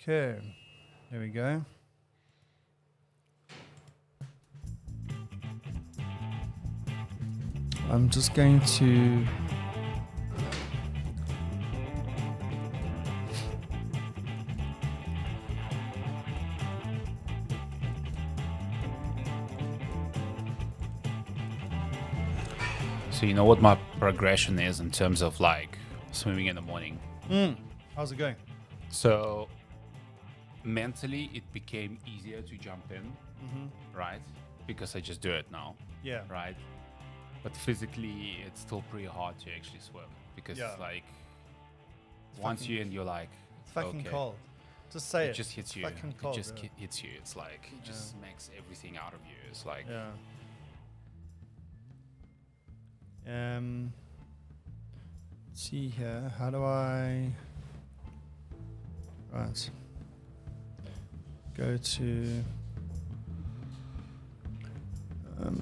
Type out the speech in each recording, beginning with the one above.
Okay, there we go. I'm just going to So you know what my progression is in terms of like swimming in the morning. How's it going? So mentally it became easier to jump in, right? Because I just do it now, Yeah. right? But physically it's still pretty hard to actually swim because like once you're in, you're like, It's fucking okay. cold. Just say it. It just hits you. Fucking cold, it just yeah. hits you. It's like it just smacks everything out of you. It's like Yeah. Let's see here. How do I? Right. Go to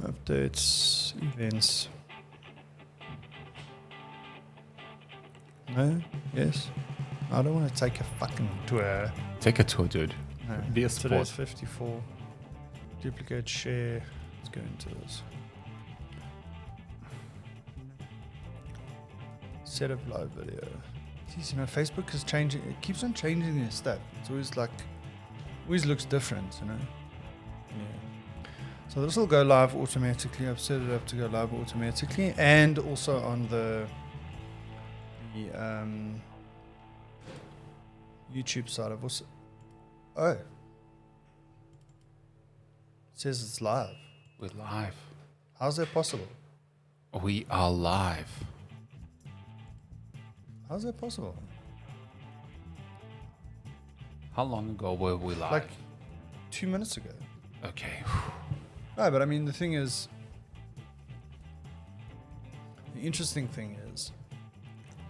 updates, events. No? Yes? I don't want to take a fucking tour. take a tour, dude. No. Be a Today's sport. 54. Duplicate share. Let's go into this. Set up live video. Jeez, you know, Facebook is changing. It keeps on changing their stuff. It's always like, always looks different, you know. Yeah. So this will go live automatically. I've set it up to go live automatically, and also on the YouTube side. I've also it says it's live. We're live. How's that possible? We are live. How's that possible? How long ago were we live? Like 2 minutes ago. Okay. No, but I mean, the thing is, the interesting thing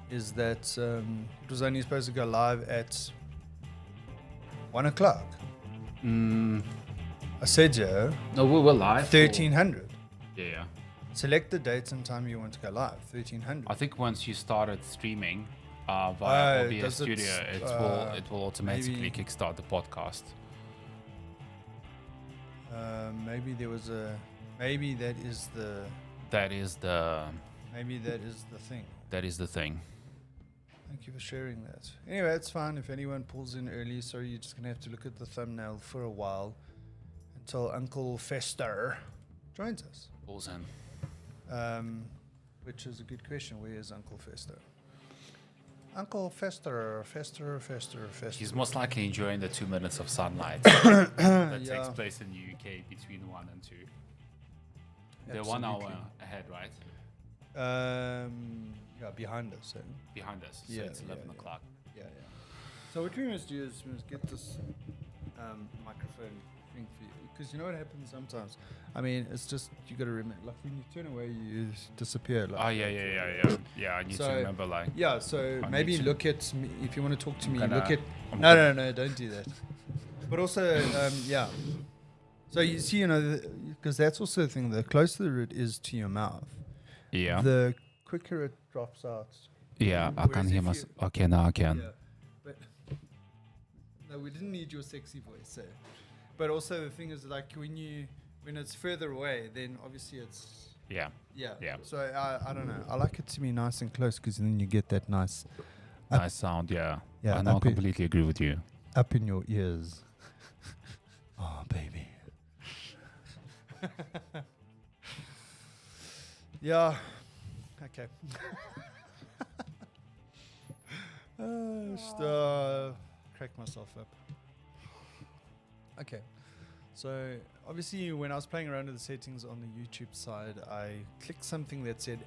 is that it was only supposed to go live at 1 o'clock. I said, Joe, No, we were live. 1300. Yeah. Select the date and time you want to go live, 1300. I think once you started streaming via Oh, OBS does it, Studio, it will automatically maybe- kickstart the podcast. Maybe there was a, maybe that is the, That is the thing. that is the thing. Thank you for sharing that. Anyway, it's fine if anyone pulls in early. Sorry, you're just going to have to look at the thumbnail for a while until Uncle Fester joins us. Pulls in. Which is a good question. Where is Uncle Fester? Uncle Fester. He's most likely enjoying the 2 minutes of sunlight that takes place in the UK between 1 and 2. They're 1 hour Absolutely. ahead, right? Yeah, behind us. Eh? Behind us. So Yeah, it's 11 yeah. o'clock. Yeah. So what we must do is we must get this microphone thing for you, because you know what happens sometimes. I mean, it's just you got to remember. Like when you turn away, you disappear. Like, Oh, yeah. Yeah, I need to remember, like... Yeah, so I maybe need to- look at me if you want to talk to me. gonna- Look at I'm no, don't do that. But also, yeah. So you see, you know, because that's also the thing. The closer it is to your mouth, Yeah. the quicker it drops out. Yeah, I Whereas can hear if myself. you- Okay, now I can. Yeah, but no, we didn't need your sexy voice. So. But also the thing is, like when it's further away, then obviously it's Yeah. yeah. So I don't know. I like it to be nice and close, because then you get that nice Nice sound, yeah. Yeah, I know, I up it- completely agree with you. up in your ears. Oh, baby. Yeah. Okay. Crack myself up. Okay. So obviously when I was playing around with the settings on the YouTube side, I clicked something that said,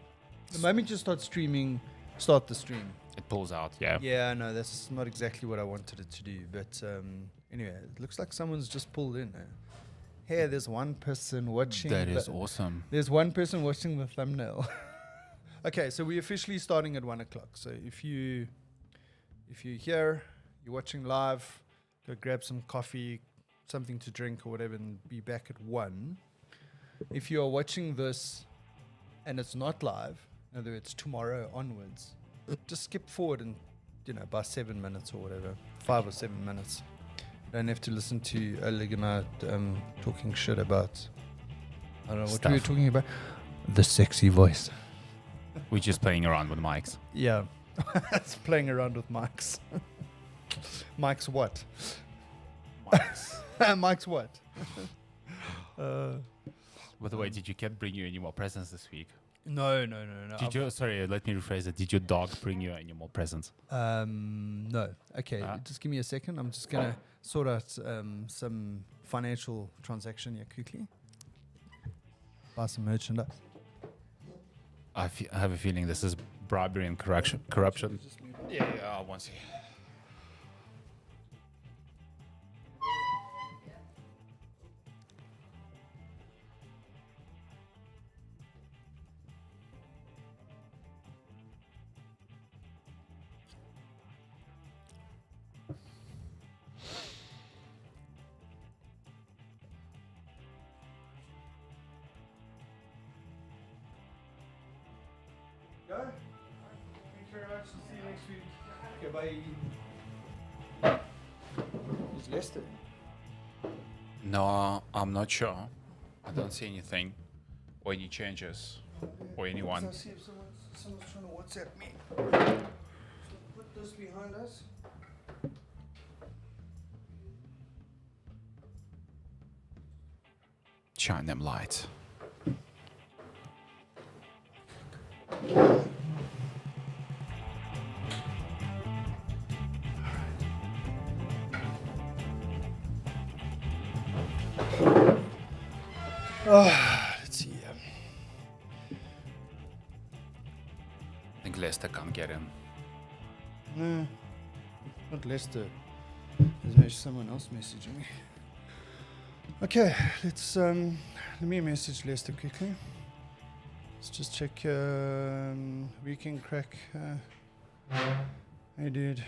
the moment you start streaming, start the stream. It pulls out, yeah. Yeah, no, that's not exactly what I wanted it to do. But anyway, it looks like someone's just pulled in. Hey, there's one person watching. That is awesome. There's one person watching the thumbnail. Okay, so we're officially starting at 1 o'clock. So if you're here, you're watching live, go grab some coffee, something to drink or whatever, and be back at 1. If you are watching this and it's not live, whether it's tomorrow onwards, just skip forward and, by 7 minutes or whatever, 5 or 7 minutes. don't have to listen to Oleg and I talking shit about, I don't know what Stuff. we were talking about. The sexy voice. We're just playing around with mics. Yeah. It's playing around with mics. Mics what? Mics. Mics what? By the way, did your cat bring you any more presents this week? No. Sorry, let me rephrase it. Did your dog bring you any more presents? No. Okay, just give me a second. I'm just going to sort out some financial transaction here quickly. Buy some merchandise. I have a feeling this is bribery and corruption. Yeah, I want to see. Go. Thank you very much. See you next week. Okay, bye. Is Lester? No, I'm not sure. I don't see anything or any changes or anyone. I see if someone's trying to WhatsApp me. So put this behind us. Shine them lights. Let's see. I think Lester can't get in. No, not Lester. There's someone else messaging me. Okay, let's let me message Lester quickly. Let's just check Weekend Craic. Hey dude.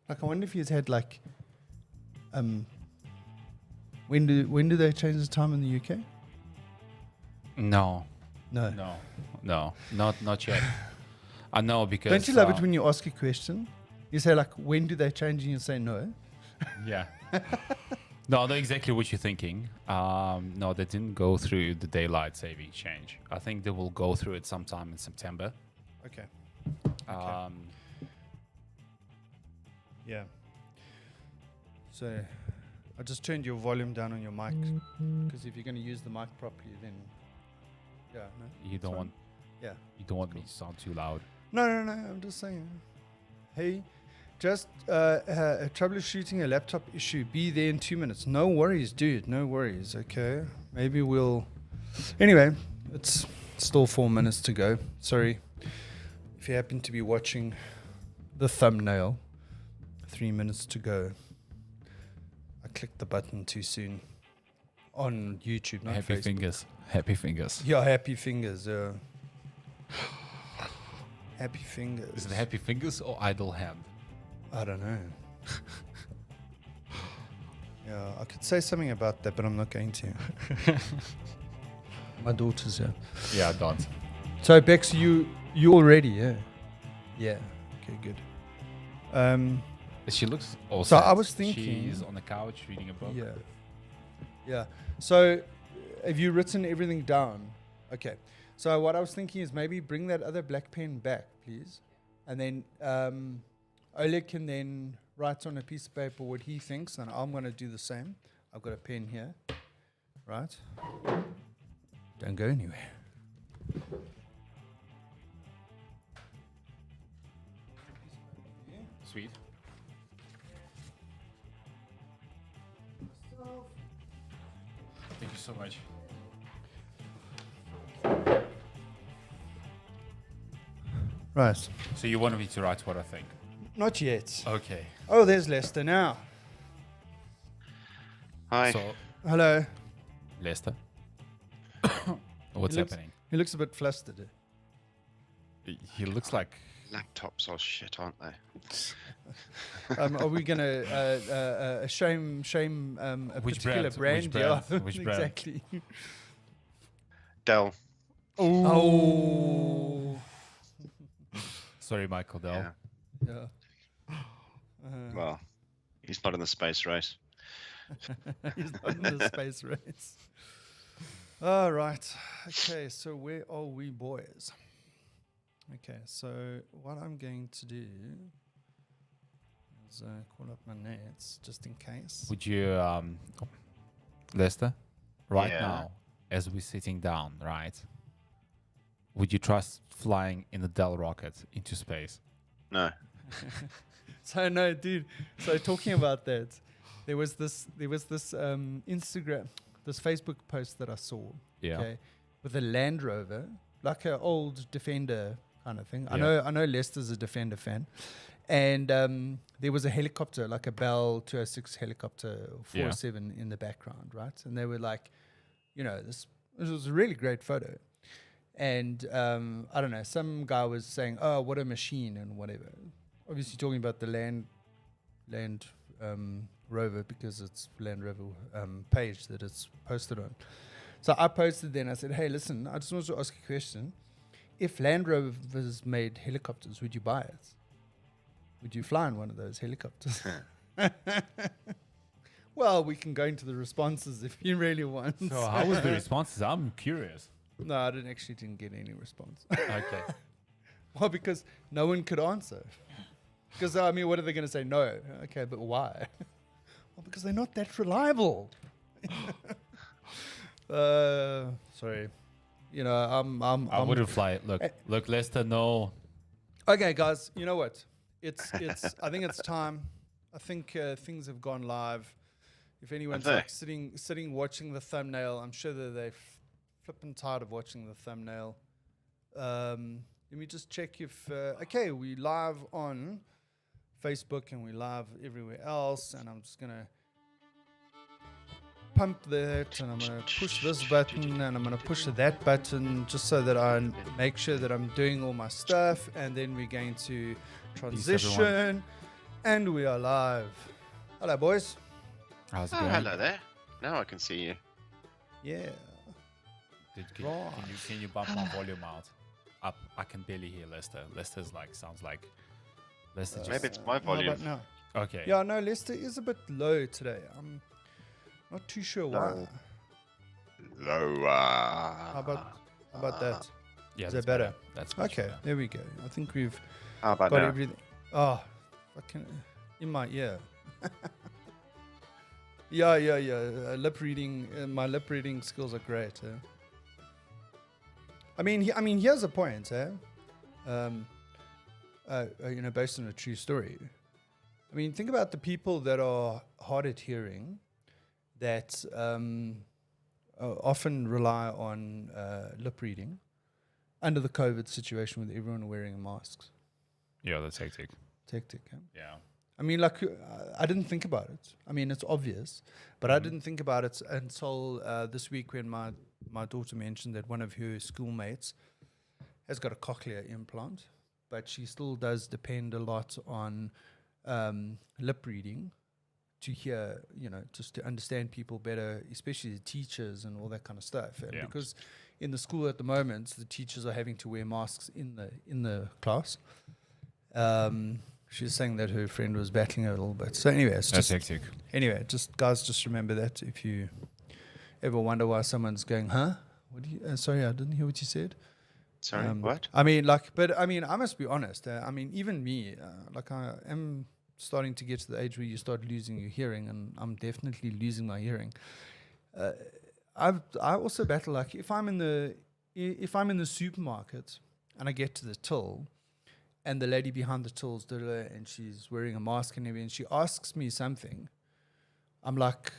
Like I wonder if he's had like when do they change the time in the UK? No, No. not yet. I know because. Don't you love it when you ask a question? You say like, when do they change? And you say no. Yeah. No, I know exactly what you're thinking. No, they didn't go through the daylight saving change. I think they will go through it sometime in September. Okay. Yeah. So, I just turned your volume down on your mic because if you're going to use the mic properly, then no. You don't want. Yeah. You don't want me to sound too loud. No. I'm just saying. Hey, just troubleshooting a laptop issue. Be there in 2 minutes. No worries, dude. No worries. Okay. Maybe we'll. Anyway, it's still 4 minutes to go. Sorry if you happen to be watching the thumbnail. 3 minutes to go. I clicked the button too soon on YouTube. Not Happy Facebook. fingers. Happy fingers. Yeah, happy fingers. Happy fingers. Is it happy fingers or idle hand? I don't know. Yeah, I could say something about that, but I'm not going to. My daughter's here. Yeah, don't. So Bex, you all ready? Yeah. Yeah. Okay, good. She looks all So sad. I was thinking- She's on the couch reading a book. Yeah. Yeah. So have you written everything down? Okay. So what I was thinking is maybe bring that other black pen back, please. And then Oleg can then write on a piece of paper what he thinks, and I'm going to do the same. I've got a pen here. Right? Don't go anywhere. Sweet. Thank you so much. Right. So you wanted me to write what I think? Not yet. Okay. Oh, there's Lester now. Hi. So, Hello. Lester? What's He looks- happening? He looks a bit flustered. He looks like... Laptops are shit, aren't they? Are we going to shame a Which particular brand? brand? Which brand? Yeah, Which brand? exactly. Dell. Oh. Sorry, Michael Dell. Yeah. Yeah. Well, he's not in the space race. He's not in the space race. All right. Okay, so where are we, boys? Okay, so what I'm going to do is call up my nets just in case. Would you, Lester, right Yeah. now, as we're sitting down, right? Would you trust flying in a Dell rocket into space? No. So no, dude. So talking about that, there was this Instagram, this Facebook post that I saw. Yeah. Okay, with a Land Rover, like an old Defender kind of thing. Yeah. I know Lester's a Defender fan, and there was a helicopter, like a Bell 206 helicopter, 407 in the background, right? And they were like, this was a really great photo. And I don't know, some guy was saying, "Oh, what a machine," and whatever. Obviously, talking about the Land Rover, because it's Land Rover page that it's posted on. So I posted then. I said, "Hey, listen, I just wanted to ask a question. If Land Rovers made helicopters, would you buy it? Would you fly in one of those helicopters?" Well, we can go into the responses if you really want. So how was the responses? I'm curious. No, I didn't get any response. Okay. Well, because no one could answer. Because, I mean, what are they going to say? No. Okay, but why? Well, because they're not that reliable. Sorry. I wouldn't fly it. Look, Lester, no. Okay, guys, you know what? It's. I think it's time. I think things have gone live. If anyone's like sitting watching the thumbnail, I'm sure that they're flipping tired of watching the thumbnail. Let me just check if okay, we live on Facebook and we live everywhere else, and I'm just gonna pump that, and I'm gonna push this button, and I'm gonna push that button, just so that I make sure that I'm doing all my stuff, and then we're going to transition, and we are live. Hello, boys. How's it Oh, going? hello there. Now I can see you. Yeah. Can you bump my volume out? Up. I can barely hear Lester. Lester's sounds like Lester just. Maybe it's my How volume. about now? Okay. Yeah, no, Lester is a bit low today. I'm not too sure why. Lower. How about that? Yeah. Is that's that better? That's much Okay, better. there we go. I think we've How about got now? everything. Oh, fucking in my ear. Yeah. Lip reading. My lip reading skills are great. I mean, here's the point. Based on a true story. I mean, think about the people that are hard at hearing, that often rely on lip reading under the COVID situation with everyone wearing masks. Yeah, that's hectic. It's hectic. Yeah. I mean, I didn't think about it. I mean, it's obvious, but I didn't think about it until this week when my daughter mentioned that one of her schoolmates has got a cochlear implant, but she still does depend a lot on lip reading to hear, just to understand people better, especially the teachers and all that kind of stuff. And because in the school at the moment, the teachers are having to wear masks in the class. She was saying that her friend was battling it a little bit. So anyway, That's hectic. Anyway, just remember that if you ever wonder why someone's going, huh? What do you? Sorry, I didn't hear what you said. Sorry, what? I mean, I must be honest. I mean, even me, I am starting to get to the age where you start losing your hearing, and I'm definitely losing my hearing. I also battle, like, if I'm in the supermarket and I get to the till, and the lady behind the till's and she's wearing a mask and everything, and she asks me something, I'm like,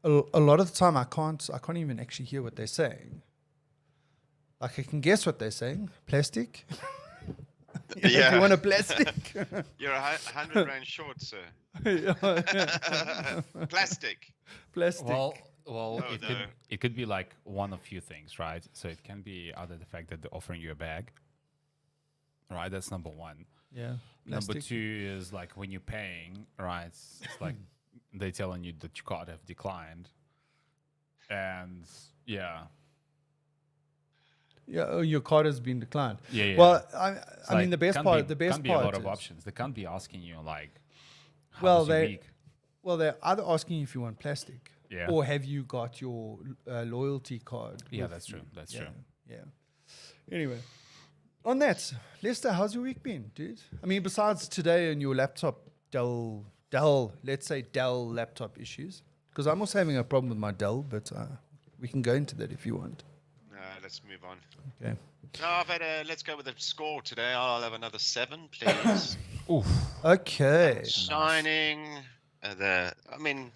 a lot of the time I can't even actually hear what they're saying. Like, I can guess what they're saying. Plastic? Do you want a plastic? You're 100 rand short, sir. Plastic. Plastic. Well, Oh, it could be like one of few things, right? So it can be either the fact that they're offering you a bag, right? That's number one. Yeah. Number Plastic. two is like when you're paying, right? It's like they're telling you that your card have declined, and yeah. your card has been declined. Yeah. Well, It's I mean, like, the best can't part, be, the best can't be part a lot of is- options. They can't be asking you like, how Well, was your they- week? Well, they're either asking you if you want plastic, Yeah. or have you got your loyalty card? Yeah, with that's you? true. That's yeah, true. Yeah. Anyway, on that, Lester, how's your week been, dude? I mean, besides today and your laptop, let's say Dell laptop issues, because I'm also having a problem with my Dell, but we can go into that if you want. Let's move on. Okay. No, I've had let's go with the score today. I'll have another 7, please. Oof. Okay. Shining. I mean,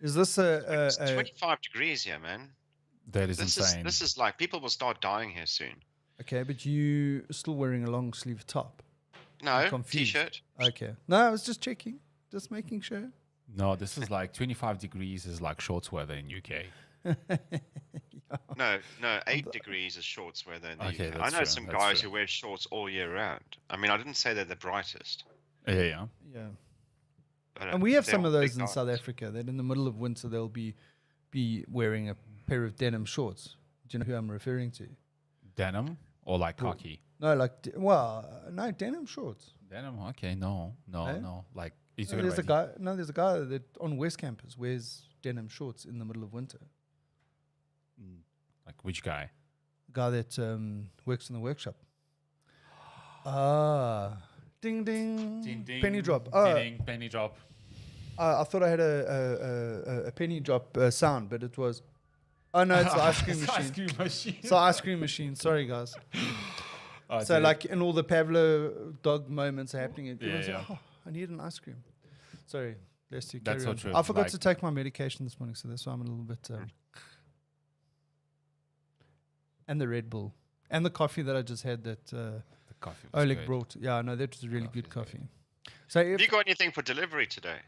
Is this it's a 25 degrees here, man. That is This insane. this is like people will start dying here soon. okay? But you still wearing a long sleeve top? No, confused. t-shirt. Okay. No, I was just checking, just making sure. No, this is like 25 degrees is like shorts weather in UK. No, 8 degrees is shorts weather in the Okay, UK. I that's know true, some that's guys true. who wear shorts all year round. I mean, I didn't say they're the brightest. Yeah. Yeah. But, And we have they're some all of those big in guys. South Africa that in the middle of winter they'll be wearing a pair of denim shorts. Do you know who I'm referring to? Denim or like khaki? No, like no denim shorts. Denim. Okay. No. Eh? No. Like No, there's a guy that on West Campus wears denim shorts in the middle of winter. Like which guy? The guy that works in the workshop. Ah, ding ding, penny drop. Penny drop. I thought I had a penny drop sound, but it was. Oh no, it's the ice cream machine. Ice cream machine. It's the ice cream machine. Sorry, guys. Oh, So dude. like, and all the Pavlo dog moments are happening. Everyone's Yeah, like, yeah. oh, I need an ice cream. Sorry, let's do. That's carry so on. true. I forgot Like- to take my medication this morning, so that's why I'm a little bit. And the Red Bull and the coffee that I just had that the coffee was Oleg good. brought. Yeah, no, that was really Coffee good is good. coffee. So if Have you got anything for delivery today?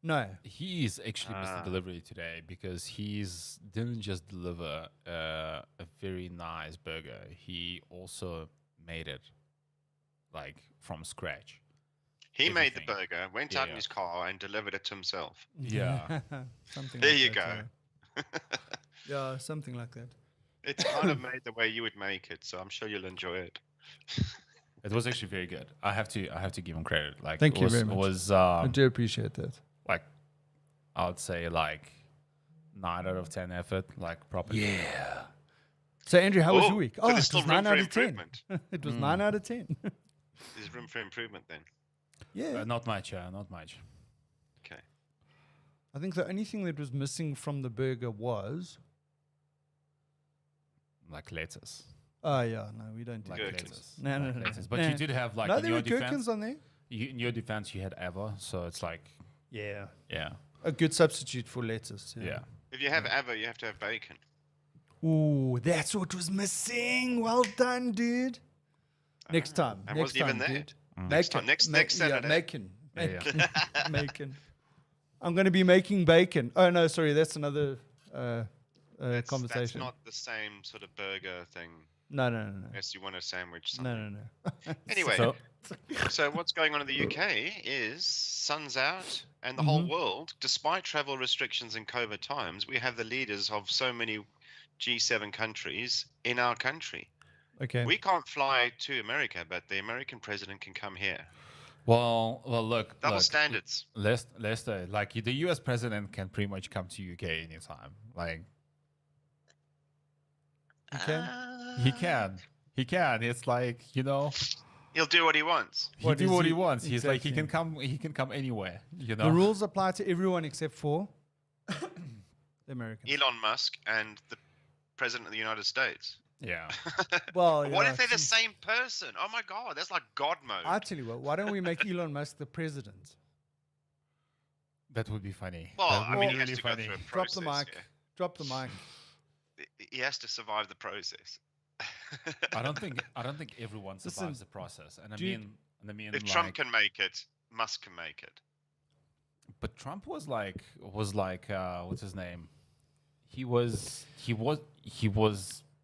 no, He is actually missed Ah. the delivery today because he's didn't just deliver a very nice burger. He also made it like from scratch. He made the Everything. burger, went Yeah, out in yeah. his car, and delivered it to himself. Yeah. something. There like you that, go. Yeah, something like that. It's kind of made the way you would make it, so I'm sure you'll enjoy it. It was actually very good. I have to give him credit. Like Thank it you was, very much. It was I do appreciate that. like I would say like 9 out of 10 effort, like proper. Yeah. So Andrew, how was your week? So Oh, there's it still was room 9 for out of 10. improvement. It was 9 out of 10. There's room for improvement then. Yeah. Not much. Not much. Okay. I think the only thing that was missing from the burger was. Like lettuce. Oh, yeah. No, we don't do Like Gherkins. lettuce. No, no, like no, no. lettuce. But No. you did have like No, in there your were defense. gherkins on there. In your defense, you had Ava, so it's like Yeah. yeah. A good substitute for lettuce. Yeah. If you have Ava, you have to have bacon. Ooh, that's what was missing. Well done, dude. Next time. I Next wasn't even time, there. dude. Next time, next Saturday. Bacon. Yeah, yeah. Bacon. Bacon. I'm going to be making bacon. Oh, no, sorry. That's another That's conversation. not the same sort of burger thing. No, no, no, no. Unless you want a sandwich. No, Something. no, no. Anyway, So so what's going on in the UK is sun's out, and the whole world, despite travel restrictions and COVID times, we have the leaders of so many G7 countries in our country. Okay. We can't fly to America, but the American president can come here. well, look. Double look, standards. Lester, like the U.S. president can pretty much come to UK anytime. Like Okay. he can. It's like He'll do what he wants. he What do is what he- he wants. He's like he exactly. can come. He can come anywhere. The rules apply to everyone except for the Americans. Elon Musk and the president of the United States. Yeah. Well, What yeah, if they're the geez. same person? Oh my God, that's like God mode. I tell you what, why don't we make Elon Musk the president? That would be funny. Well, That I would mean, be he has really to go funny. through a Drop process. the mic. yeah. Drop the mic. He has to survive the process. I don't think everyone Listen, survives the process. And I dude, mean, If like, Trump can make it, Musk can make it. but Trump was like what's his name? He was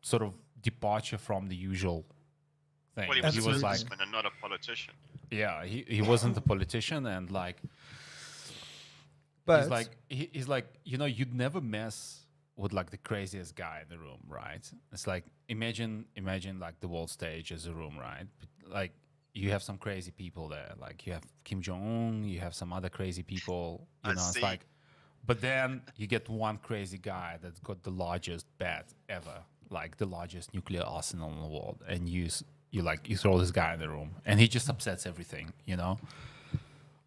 sort of departure from the usual thing. Well, he was a was like, businessman and not a politician. yeah, he wasn't a politician, and like But he's like you'd never mess with like the craziest guy in the room, right? It's like imagine like the world stage as a room, right? Like you have some crazy people there, like you have Kim Jong Un, you have some other crazy people, you I know. It's see. like, but then you get one crazy guy that's got the largest bat ever, like the largest nuclear arsenal in the world, and you throw this guy in the room, and he just upsets everything, you know.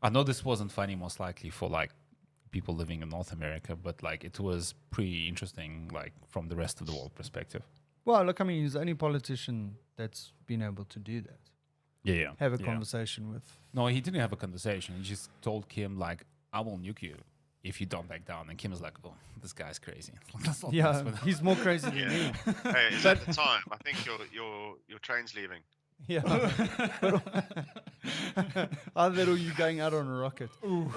I know this wasn't funny, most likely for like people living in North America, but like it was pretty interesting, like from the rest of the world perspective. Well, look, I mean, he's the only politician that's been able to do that. Yeah. Have a conversation with. No, he didn't have a conversation. He just told Kim like, "I will nuke you if you don't back down." And Kim was like, "Oh, this guy's crazy." Let's not mess Yeah, with him. he's more crazy than me. Hey, it's at the time. I think your train's leaving. Yeah. Either that or you going out on a rocket.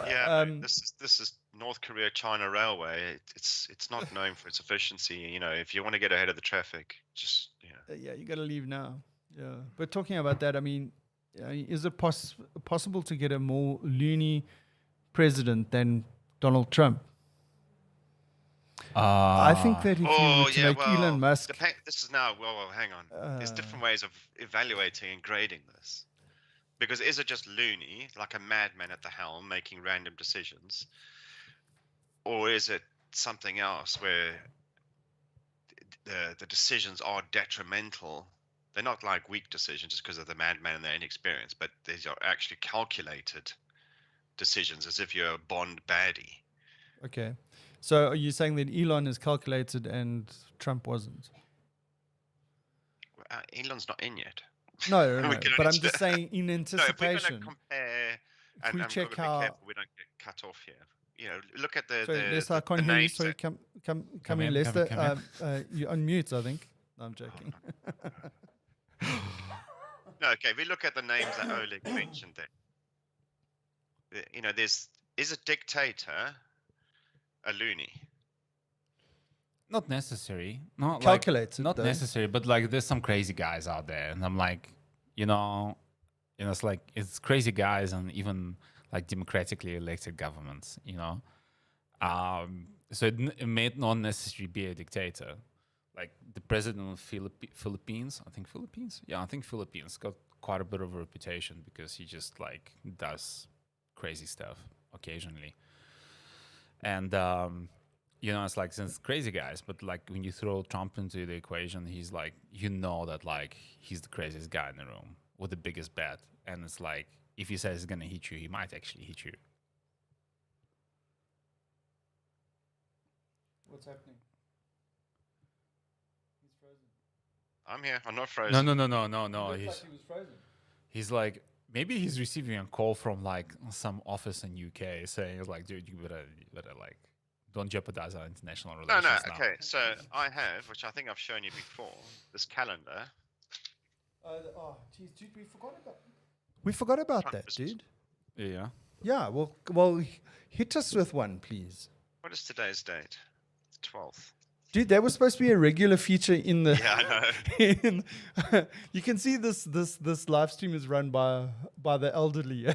Yeah, mate, this is North Korea China Railway. It's not known for its efficiency. You know, if you want to get ahead of the traffic, just Yeah, you got to leave now. Yeah. But talking about that, I mean, is it possible to get a more loony president than Donald Trump? I think that if you were to make Elon Musk... This is now... Well, hang on. There's different ways of evaluating and grading this. Because is it just loony, like a madman at the helm making random decisions? Or is it something else where the decisions are detrimental? They're not like weak decisions just because of the madman and their inexperience, but these are actually calculated decisions, as if you're a Bond baddie. Okay. So are you saying that Elon is calculated and Trump wasn't? Elon's not in yet. No. But I'm just saying in anticipation. No, if we're going to compare, and we've check got to be careful we don't get cut off here. You know, look at the... Sorry, Lester, I can't hear you. Sorry, come in, Lester. You're on mute, I think. No, I'm joking. No, okay. If we look at the names that Oleg mentioned there, you know, is a dictator a loony? Not necessary. Not calculated. Not necessary, but like there's some crazy guys out there, and I'm like, you know, it's like it's crazy guys, and even like democratically elected governments, you know. So it may not necessarily be a dictator. Like the president of Philippines, I think Philippines got quite a bit of a reputation because he just like does crazy stuff occasionally. And you know, it's like since crazy guys, but like when you throw Trump into the equation, he's like, you know that like he's the craziest guy in the room with the biggest bat, and it's like if he says he's gonna hit you, he might actually hit you. What's happening? He's frozen. I'm here. I'm not frozen. No. He was frozen. He's like, maybe he's receiving a call from like some office in UK saying like, dude, you better like, don't jeopardize our international relations. No. Okay, so I have, which I think I've shown you before, this calendar. Geez, dude, we forgot about that, dude. Yeah. Yeah. Well, hit us with one, please. What is today's date? 12th. Dude, that was supposed to be a regular feature in the. Yeah, I know. You can see this live stream is run by the elderly.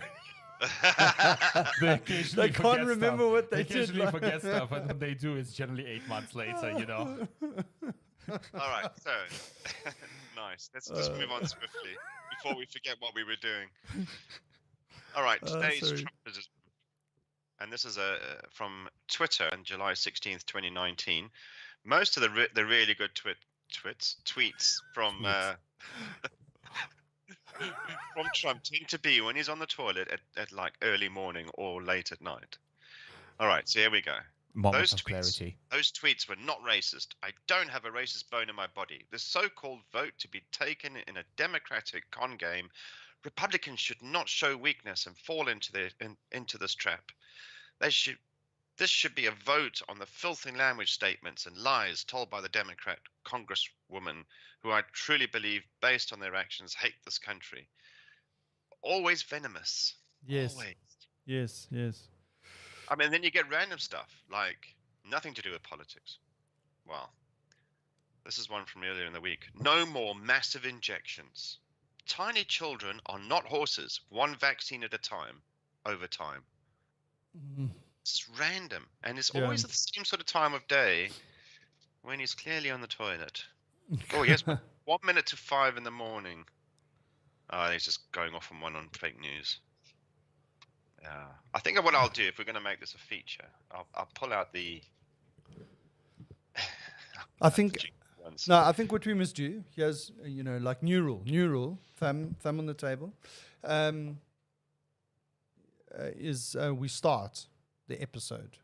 They can't remember what they did. They occasionally forget stuff, and when they do, it's generally 8 months later, you know. All right, so nice. Let's just move on swiftly before we forget what we were doing. All right, today's Trump is, and this is from Twitter on July 16th, 2019. Most of the really good tweets from from Trump tend to be when he's on the toilet at like early morning or late at night. All right, so here we go. Moment of clarity. Those tweets were not racist. I don't have a racist bone in my body. The so-called vote to be taken in a democratic con game. Republicans should not show weakness and fall into this trap. This should be a vote on the filthy language statements and lies told by the Democrat Congresswoman, who I truly believe, based on their actions, hate this country. Always venomous. Yes. Always. Yes. I mean, then you get random stuff, like nothing to do with politics. Well, this is one from earlier in the week. No more massive injections. Tiny children are not horses, one vaccine at a time, over time. Mm-hmm. It's random, and it's always at the same sort of time of day. when he's clearly on the toilet. Oh, yes, 1 minute to 5 in the morning. Oh, he's just going off on one on fake news. Yeah, I think what I'll do if we're going to make this a feature, I'll pull out the. I think ones. no. I think what we must do here's like new rule. Thumb on the table. Is we start the episode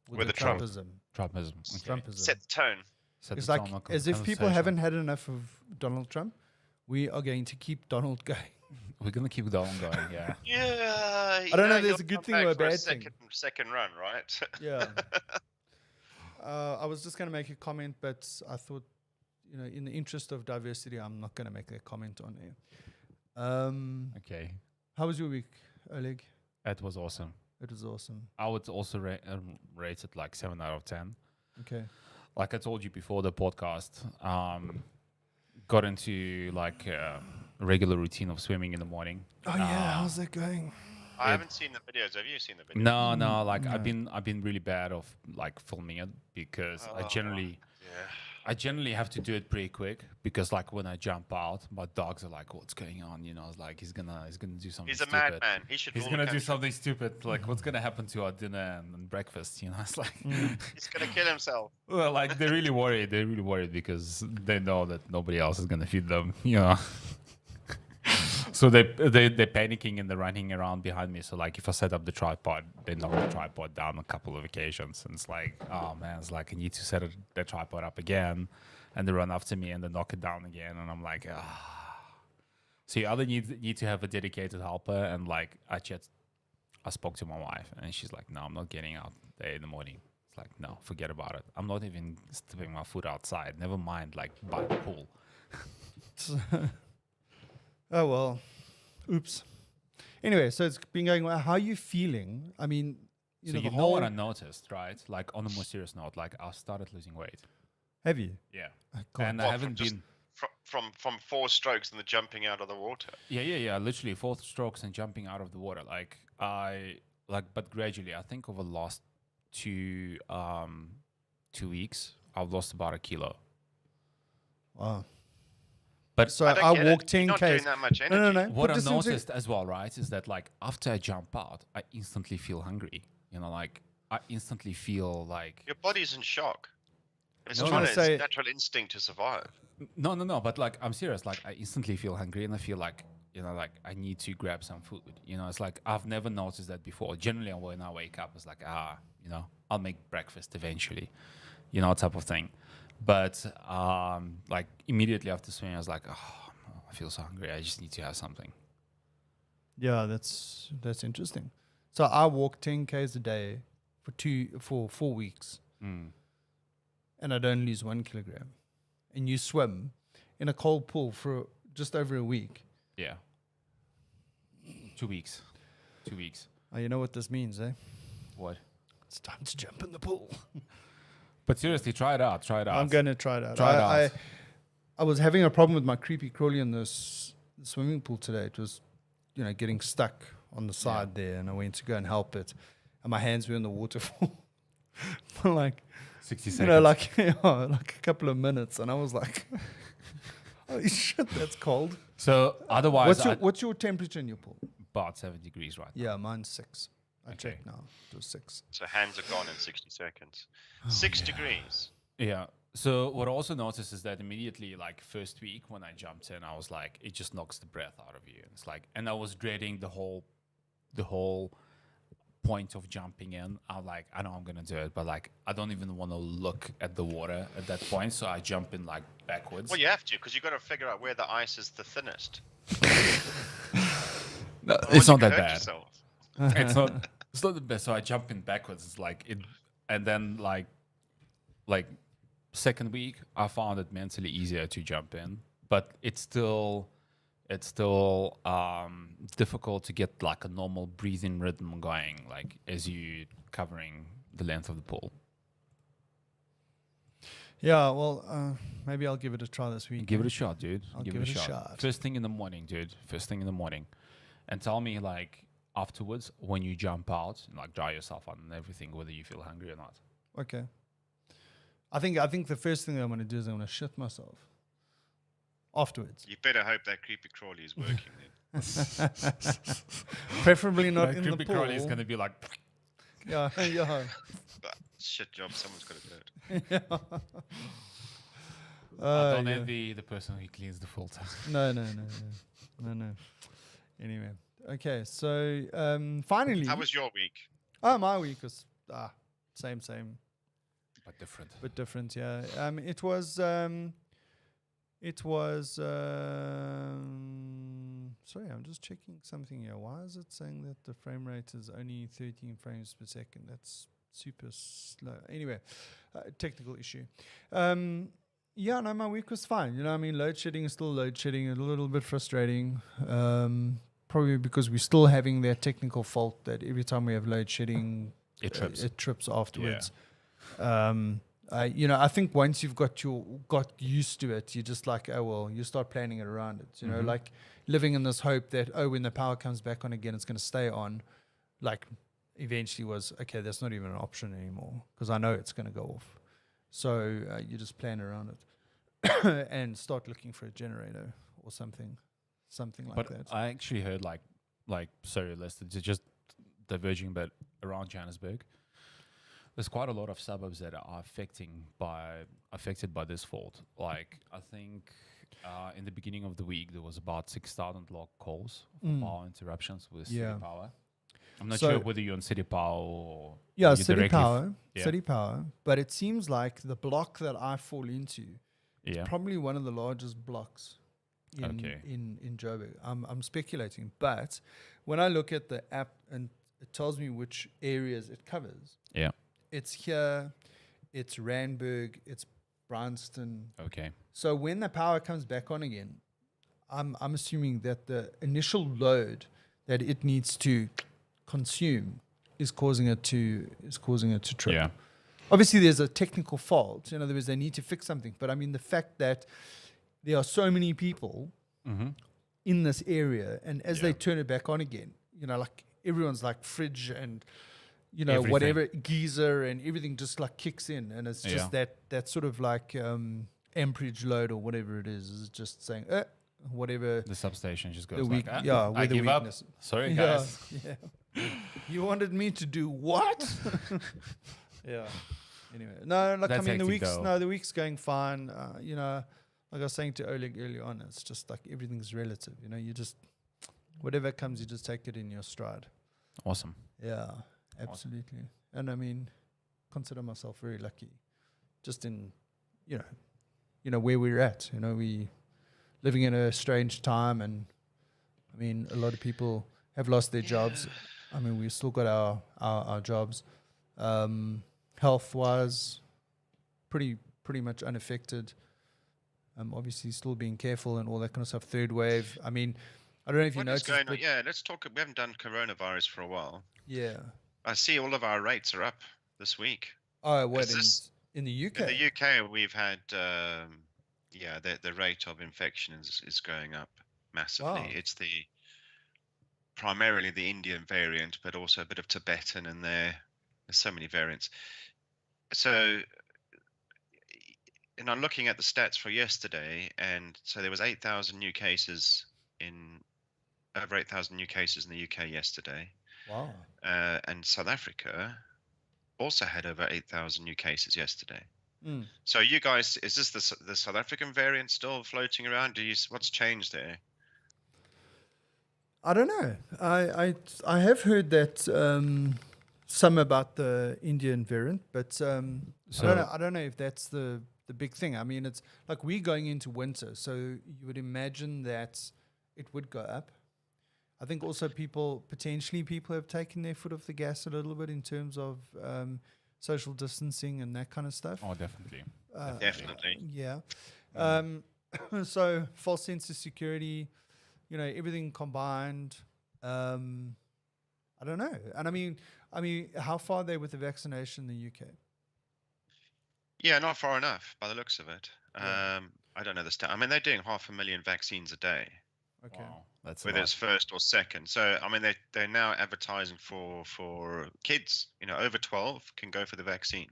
with the Trumpism. Trumpism. Okay. Trumpism. Set the tone. Set It's the like tone of as if people conversation. haven't had enough of Donald Trump. We are going to keep Donald going. We're gonna keep going, yeah. Yeah. I don't know if he'll there's a good come thing back or a for bad thing. Second run, right? Yeah. I was just going to make a comment, but I thought, in the interest of diversity, I'm not going to make that comment on there. Okay. How was your week, Oleg? It was awesome. It was awesome. I would also rate it like 7 out of 10. Okay. Like I told you before the podcast, got into like a regular routine of swimming in the morning. Oh yeah, how's that going? I haven't seen the videos. Have you seen the videos? No, like No. I've been really bad of like filming it because I generally have to do it pretty quick because like when I jump out, my dogs are like, "What's going on?" It's like he's gonna do something. He's a stupid. madman. He should. He's rule gonna the do country. something stupid. Like what's gonna happen to our dinner and breakfast? It's like. He's gonna kill himself. Well, like they're really worried. They're really worried because they know that nobody else is gonna feed them. So they're panicking and they're running around behind me. So like if I set up the tripod, they knock the tripod down a couple of occasions, and it's like, oh man, it's like I need to set the tripod up again, and they run after me and they knock it down again, and I'm like, ah. So you either need to have a dedicated helper, and like I spoke to my wife, and she's like, no, I'm not getting out there in the morning. It's like, no, forget about it. I'm not even stepping my foot outside. Never mind, like by the pool. Oh well, oops. Anyway, so it's been going well. How are you feeling? I mean, So the you know whole- what I noticed, right? Like on a more serious note, like I started losing weight. Have you? Yeah. God. And I What, haven't from just- been. From 4 strokes and the jumping out of the water. Yeah. Literally 4 strokes and jumping out of the water. But gradually, I think over the last 2 weeks, I've lost about 1 kilo. Wow. But So I don't I get it. walked You're 10 not k's. doing that much energy. No. what Put I've this into- noticed as well, right, is that like after I jump out, I instantly feel hungry. Like I instantly feel like Your body's in shock. It's No, trying no, to, say- it's natural instinct to survive. no. But like I'm serious. Like I instantly feel hungry, and I feel like like I need to grab some food. It's like I've never noticed that before. Generally, when I wake up, it's like I'll make breakfast eventually, type of thing. But like immediately after swimming, I was like, oh, I feel so hungry. I just need to have something. Yeah, that's interesting. So I walk 10 k's a day for 4 weeks, and I don't lose 1 kilogram. And you swim in a cold pool for just over a week. Yeah. 2 weeks. 2 weeks. Oh, you know what this means, eh? What? It's time to jump in the pool. But seriously, try it out. I'm going to try it out. Try it out. I was having a problem with my creepy crawly in this swimming pool today. It was, getting stuck on the side there, and I went to go and help it, and my hands were in the water for like 60 seconds. like a couple of minutes, and I was like, "Holy shit, that's cold." So otherwise, What's your temperature in your pool? about 7 degrees right now. Yeah, mine's 6. I Okay. checked now. It was 6. So hands are gone in 60 seconds. 6 degrees. Yeah. So what I also noticed is that immediately, like first week when I jumped in, I was like, it just knocks the breath out of you. And it's like, and I was dreading the whole point of jumping in. I'm like, I know I'm gonna do it, but like, I don't even want to look at the water at that point. So I jump in like backwards. Well, you have to, because you've got to figure out where the ice is the thinnest. No, Otherwise it's you not could that hurt bad. yourself. It's not the best. So I jump in backwards. It's like it, and then like second week, I found it mentally easier to jump in, but it's still difficult to get like a normal breathing rhythm going, like as you covering the length of the pool. Yeah, well, maybe I'll give it a try this week. Give it a shot, dude. I'll give it a shot. First thing in the morning, dude. First thing in the morning, and tell me like afterwards when you jump out, like dry yourself out and everything, whether you feel hungry or not. Okay. I think the first thing I'm going to do is I'm going to shit myself afterwards. You better hope that creepy crawly is working then. Preferably not That in the creepy pool. crawly is going to be like, Yeah, yeah. But shit job, someone's got to do it. Yeah. I don't yeah. envy the person who cleans the filter. No. Anyway, okay. So finally, How was your week? my week was same, But different. but different. Yeah. It was. Sorry, I'm just checking something here. Why is it saying that the frame rate is only 13 frames per second? That's super slow. Anyway, technical issue. Yeah, no, my week was fine. You know, I mean, load shedding is still load shedding, a little bit frustrating. Probably because we're still having that technical fault that every time we have load shedding, It trips. It trips afterwards. You know, I think once you've got used to it, you're just like, oh well, you start planning it around it. You know, like living in this hope that when the power comes back on again, it's going to stay on. Like, eventually was okay. That's not even an option anymore because I know it's going to go off. So you just plan around it and start looking for a generator or something like that. I actually heard like sorry, Lester, just diverging, but around Johannesburg, there's quite a lot of suburbs that are affected by this fault. Like I think in the beginning of the week there was about 6,000 log calls for power interruptions with City Power. I'm not sure whether you're on City Power or City Power, City Power. But it seems like the block that I fall into is probably one of the largest blocks in Joburg. I'm speculating, but when I look at the app and it tells me which areas it covers. Yeah. It's here, it's Randburg, it's Bryanston. Okay. So when the power comes back on again, I'm assuming that the initial load that it needs to consume is causing it to trip. Yeah. Obviously, there's a technical fault. In other words, they need to fix something. But I mean, the fact that there are so many people in this area, and as they turn it back on again, you know, like everyone's like fridge and you know, whatever geyser and everything just like kicks in, and it's just that sort of like amperage load or whatever it is just saying whatever the substation just goes where I the give up. weakness. Sorry, guys. You wanted me to do what? Yeah. Anyway, no, like That's I mean hectic the week's going fine. You know, like I was saying to Oleg earlier on, it's just like everything's relative. You know, you just whatever comes, you just take it in your stride. Awesome. Yeah. Absolutely. Awesome. And I mean, consider myself very lucky just in, you know, where we're at. You know, we living in a strange time, and I mean, a lot of people have lost their jobs. I mean, we've still got our jobs. Health-wise, pretty much unaffected. Obviously still being careful and all that kind of stuff. Third wave. I mean, I don't know if you noticed. Going on? Yeah, let's talk. We haven't done coronavirus for a while. Yeah. I see all of our rates are up this week. Oh, what, in the UK? In the UK, we've had, the rate of infection is going up massively. Wow. It's primarily the Indian variant, but also a bit of Tibetan in there. There's so many variants. So, and I'm looking at the stats for yesterday, and so there was 8,000 new cases over 8,000 new cases in the UK yesterday. Wow. And South Africa also had over 8,000 new cases yesterday. So you guys, is this the South African variant still floating around? What's changed there? I don't know. I have heard that some about the Indian variant, but I don't know if that's the big thing. I mean, it's like we're going into winter, so you would imagine that it would go up. I think also people have taken their foot off the gas a little bit in terms of social distancing and that kind of stuff. Oh, definitely. Definitely. Yeah. So false sense of security, you know, everything combined. I don't know. And I mean, how far are they with the vaccination in the UK? Yeah, not far enough by the looks of it. I don't know the stat. I mean, they're doing 500,000 vaccines a day. Okay. Wow. That's whether it's first or second. So I mean, they're now advertising for kids, you know, over 12 can go for the vaccine.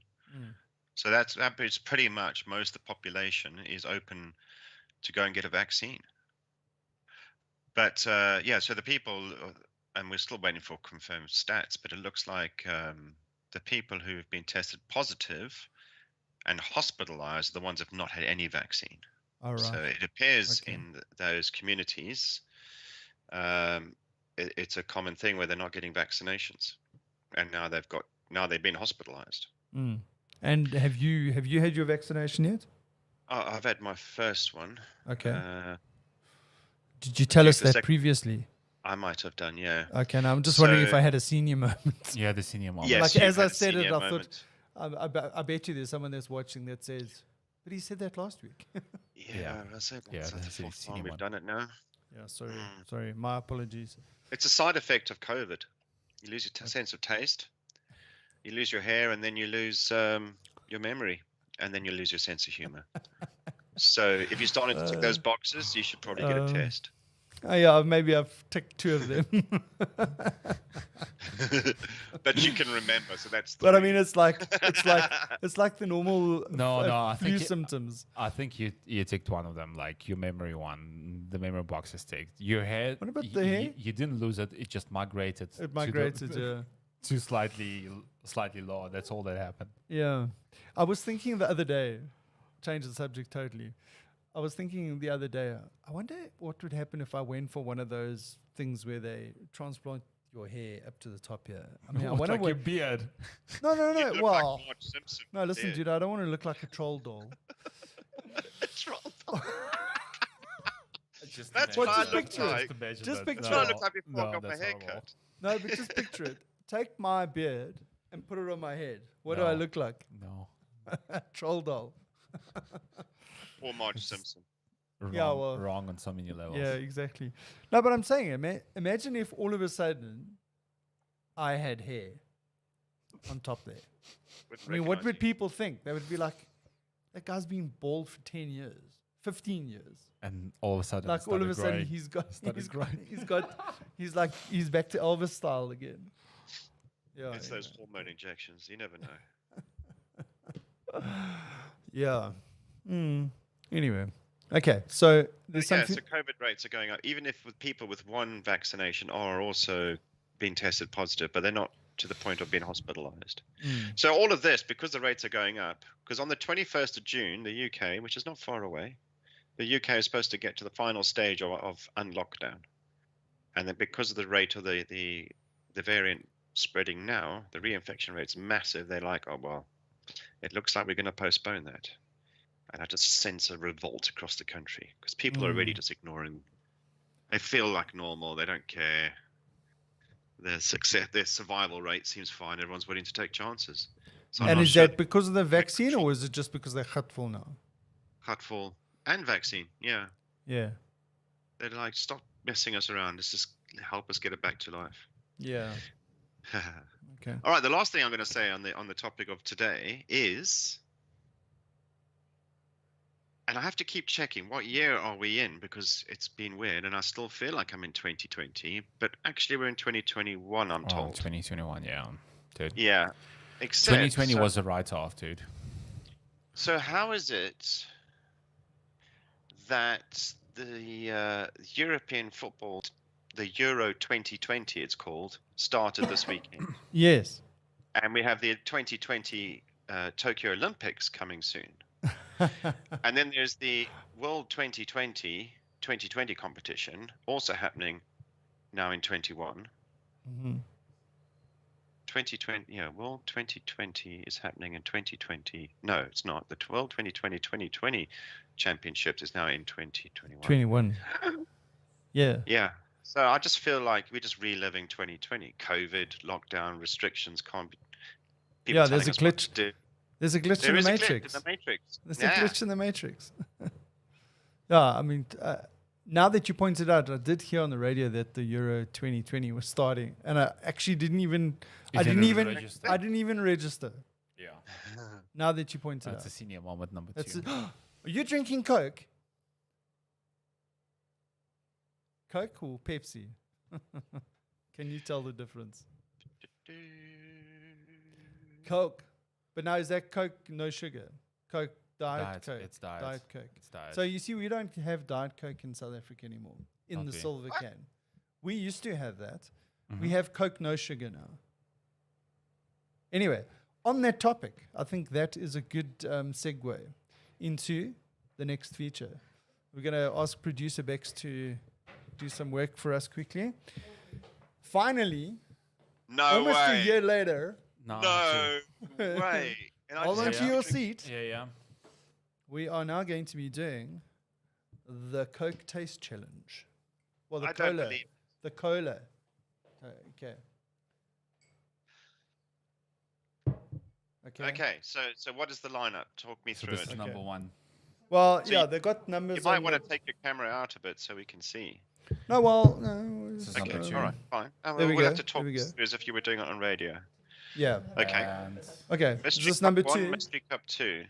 So that is pretty much most of the population is open to go and get a vaccine. But so the people, and we're still waiting for confirmed stats, but it looks like the people who've been tested positive and hospitalized are the ones who have not had any vaccine. All right. So it appears Okay. in those communities, it's a common thing where they're not getting vaccinations, and now they've been hospitalized. Mm. And have you had your vaccination yet? I've had my first one. Okay. Did you tell us the that previously? I might have done, yeah. Okay, now I'm just wondering if I had a senior moment. Yeah, the senior moment. Yes, Like, you've as I had a said it, senior I moment. thought, I bet you there's someone that's watching that says, but he said that last week. Yeah, I said Yeah, that's the that's a fourth senior time we've one. done it now. Yeah, sorry. My apologies. It's a side effect of COVID. You lose your sense of taste, you lose your hair, and then you lose your memory, and then you lose your sense of humor. So if you're starting to tick those boxes, you should probably get a test. Oh yeah, maybe I've ticked 2 of them. But you can remember, so that's. But I mean, it's like the normal I flu think symptoms. I think you ticked one of them, like your memory one. The memory box is ticked. Your hair. What about the hair? You didn't lose it. It just migrated. It migrated, to slightly lower. That's all that happened. Yeah. I was thinking the other day, change the subject totally. I was thinking the other day, I wonder what would happen if I went for one of those things where they transplant your hair up to the top here. I mean, I wonder like your beard. No. You look Well, like Marge Simpson. no, listen, Yeah. dude, I don't want to look like a troll doll. That's Well, what I just look picture it. like. Just picture Trying it. to look like before I got my that's hair horrible. cut. No, but just picture it. Take my beard and put it on my head. What do I No. look like? No. Troll doll. Or Marge Simpson. Wrong, Yeah, well, wrong on so many levels. Yeah, exactly. No, but I'm saying, imagine if all of a sudden I had hair on top there. I mean, what would people think? They would be like, that guy's been bald for 10 years, 15 years. And all of a sudden, Like, all of a sudden, he's back to Elvis style again. Yeah. It's those hormone injections. You never know. Yeah. Anyway. Okay. So there's So something. COVID rates are going up, even if with people with one vaccination are also being tested positive, but they're not to the point of being hospitalized. So all of this, because the rates are going up, because on the 21st of June, the UK, which is not far away, the UK is supposed to get to the final stage of unlockdown. And then because of the rate of the variant spreading now, the reinfection rate's massive. They're like, oh, well, it looks like we're going to postpone that. And I just sense a revolt across the country because people are already just ignoring. They feel like normal. They don't care. Their survival rate seems fine. Everyone's willing to take chances. So And is that because of the vaccine, or is it just because they're hurtful now? Hurtful and vaccine, yeah. Yeah. They're like, stop messing us around. Let's just help us get it back to life. Yeah. Okay. All right. The last thing I'm going to say on the topic of today is, and I have to keep checking what year are we in because it's been weird, and I still feel like I'm in 2020, but actually we're in 2021. I'm told. 2021, yeah, dude. Yeah. Except 2020 was a write-off, dude. So how is it that the European football, the Euro 2020, it's called, started this weekend, Yes. and we have the 2020 Tokyo Olympics coming soon, and then there's the World 2020 competition also happening now in 21. 2020, yeah, World 2020 is happening in 2020. No, it's not. The World 2020 Championships is now in 2021. 21. Yeah. Yeah. So I just feel like we're just reliving 2020. COVID, lockdown, restrictions, can't be. Yeah, there's a glitch. There's a glitch in the Matrix. There's a glitch in the Matrix. Yeah, I mean, now that you pointed out, I did hear on the radio that the Euro 2020 was starting, and I actually didn't even register. Yeah. Now that you pointed That's out, a senior moment number 2. are you drinking Coke? Coke or Pepsi? Can you tell the difference? Coke. But now is that Coke no sugar? Coke diet Coke. It's diet. Diet Coke. It's diet. So you see, we don't have Diet Coke in South Africa anymore in the Okay. silver can. We used to have that. Mm-hmm. We have Coke no sugar now. Anyway, on that topic, I think that is a good segue into the next feature. We're going to ask producer Bex to do some work for us quickly. Finally, No almost way. a year later, No. way. And I hold just on have to to your drink- seat. Yeah. We are now going to be doing the Coke Taste Challenge. Well, the I don't cola. believe- The cola. Okay. Okay, so what is the lineup? Talk me So through this is it. number one. Well, So yeah, you- they got numbers. You might on want the- to take your camera out a bit so we can see. No, well, no. This is Okay, number two. all right, fine. Oh, There we we'll go, have to talk there we go. as if you were doing it on radio. Yeah. Okay. And Okay. Is Mystery this Cup number 1, 2? Mystery Cup 2.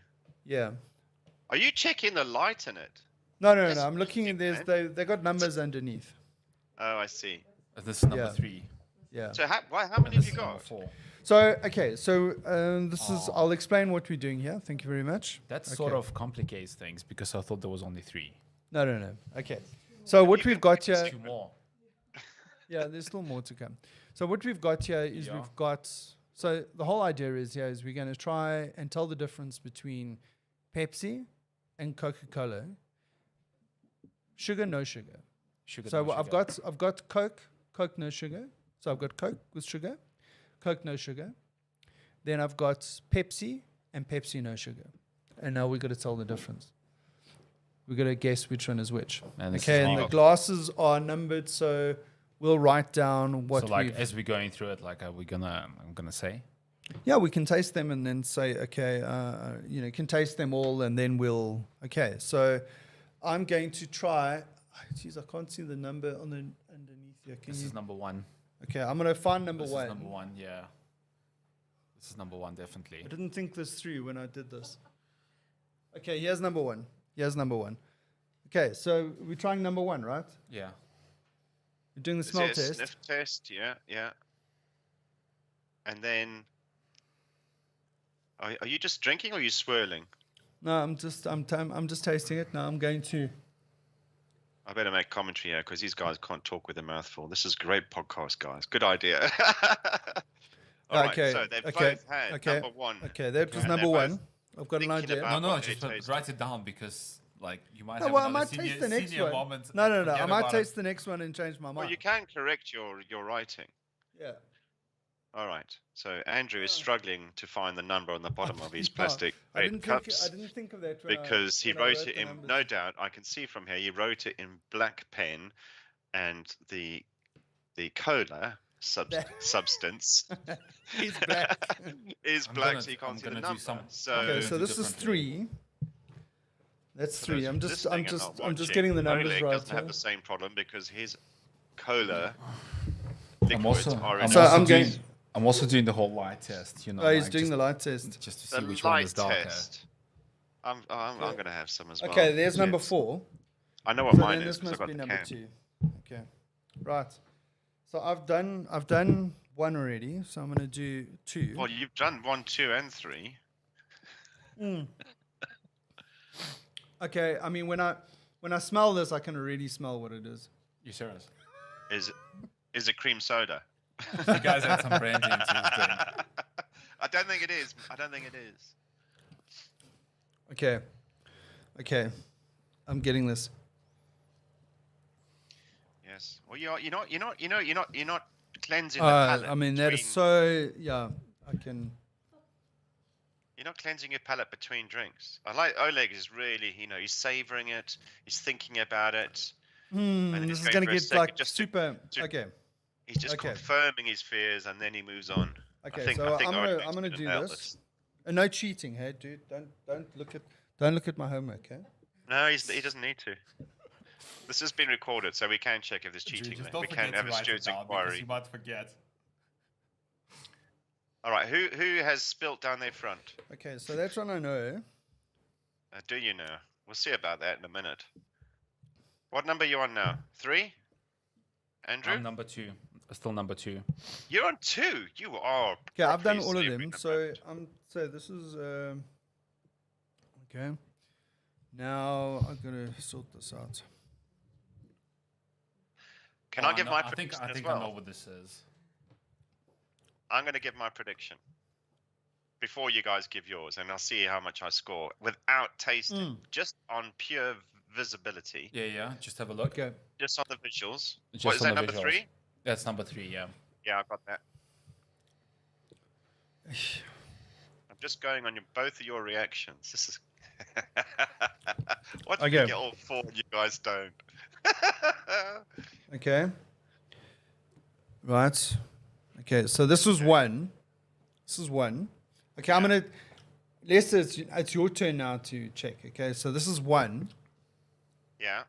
Yeah. Are you checking the light in it? No. That's I'm looking at this. interesting, They got numbers underneath. Oh, I see. this is number Yeah. 3. Yeah. So how many And have this you is number got? 4. So okay. So this is. Oh. I'll explain what we're doing here. Thank you very much. That Okay. sort of complicates things because I thought there was only 3. No. Okay. So what we've got here. 2 more. Yeah, there's still more to come. So what we've got here is Yeah. we've got. So the whole idea is we're going to try and tell the difference between Pepsi and Coca-Cola. Sugar, no sugar. Sugar, So no I've sugar. got Coke no sugar. So I've got Coke with sugar, Coke no sugar. Then I've got Pepsi and Pepsi no sugar. And now we've got to tell the difference. We've got to guess which one is which. And this Okay, is and the legal. glasses are numbered, so we'll write down what So like we've... as we're going through it, like I'm gonna say. Yeah, we can taste them and then say, okay, can taste them all and then we'll... Okay, so I'm going to try... Jeez, I can't see the number on the underneath here. Can This you... is number 1. Okay, I'm going to find number This one. is number 1. Yeah. This is number 1 definitely. I didn't think this through when I did this. Okay, here's number one. Okay, so we're trying number 1, right? Yeah. We're doing the Is smell it a test. sniff test? Yeah. And then, are you just drinking or are you swirling? No, I'm just tasting it. Now I'm going to... I better make commentary here because these guys can't talk with a mouthful. This is great podcast, guys. Good idea. All right, Okay, so they've okay, both had okay, number 1. Okay, that was And number they're 1. both I've got an thinking idea. about- No, what just they taste. write it down because like you might No, have well, I another might senior, taste the next senior one. moment. No. I forget might about it. taste the next one and change my mind. Well, you can correct your writing. Yeah. All right. So Andrew is struggling to find the number on the bottom of his Yeah, plastic I red didn't cups think of that when because he when I wrote it the in. numbers. No doubt, I can see from here. He wrote it in black pen, and the cola substance He's black. is I'm black, gonna- so you I'm can't see the gonna do number. some- So Okay, so do this is differently. 3. That's for 3. those I'm just listening and not I'm just watching, getting the numbers Oleg right. doesn't have here. the same problem because his cola I'm liquids also, are I'm, in So also I'm doing, going- I'm also doing the whole light test. You know, Oh, he's like doing just, the light test. just to see the which one light is darker. test. I'm going to have some as well. Okay, there's number Yes. 4. I know what So mine then is this because I must got be the number can. 2. Okay. Right. So I've done 1 already, so I'm going to do 2. Well, you've done 1, 2, and 3. Okay, I mean when I smell this I can already smell what it is. You serious? Is it cream soda? You guys had some brandy into this drink. I don't think it is. I don't think it is. Okay. I'm getting this. Yes. Well, you're not cleansing the palate. I mean that is between- so I can You're not cleansing your palate between drinks. I like Oleg is really, he's savoring it. He's thinking about it. then this he's is going going for to a get second like just to- super to- okay. He's just Okay. confirming his fears, and then he moves on. Okay, so I'm Oleg's gonna do nail this. No cheating, hey dude. Don't look at my homework, okay? No, he doesn't need to. This has been recorded, so we can check if there's cheating. Just there. don't We forget can to have a write it steward's down because inquiry. you might forget. All right, who has spilt down their front? Okay, so that's one I know. Do you know? We'll see about that in a minute. What number are you on now? 3? Andrew? I'm number 2. Still number 2. You're on 2. You are. Okay, I've done properly all of savouring them. the So moment. so this is okay. Now I'm gonna sort this out. Can I give my I think prediction as I well? know what this is. I'm going to give my prediction before you guys give yours, and I'll see how much I score without tasting, just on pure visibility, Yeah. Just have a look. Okay. just on the visuals. Just What is on that, the number visuals. 3? That's number 3. Yeah. Yeah, I've got that. I'm just going on both of your reactions. This is what do you Okay. get all 4 and you guys don't? Okay. Right. Okay, so this was 1. This is 1. Okay, I'm gonna Lester, it's your turn now to check. Okay, so this is 1. Yeah.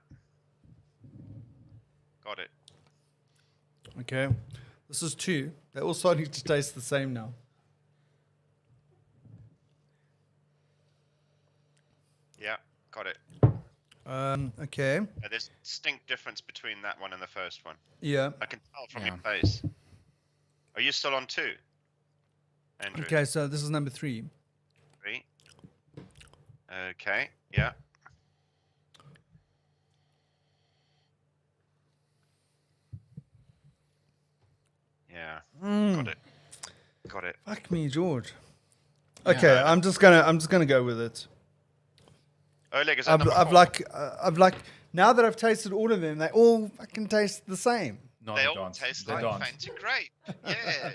Got it. Okay. This is 2. They're all starting to taste the same now. Yeah, got it. Okay. There's distinct difference between that one and the first one. Yeah. I can tell from Yeah. your face. Are you still on 2, Andrew? Okay, so this is number 3. 3. Okay, yeah. Yeah, got it. Got it. Fuck me, George. Yeah. Okay, I'm just gonna go with it. Oleg, is that number 4? I've like now that I've tasted all of them, they all fucking taste the same. No, They they all don't. taste They like don't. Fanta Grape. Yeah.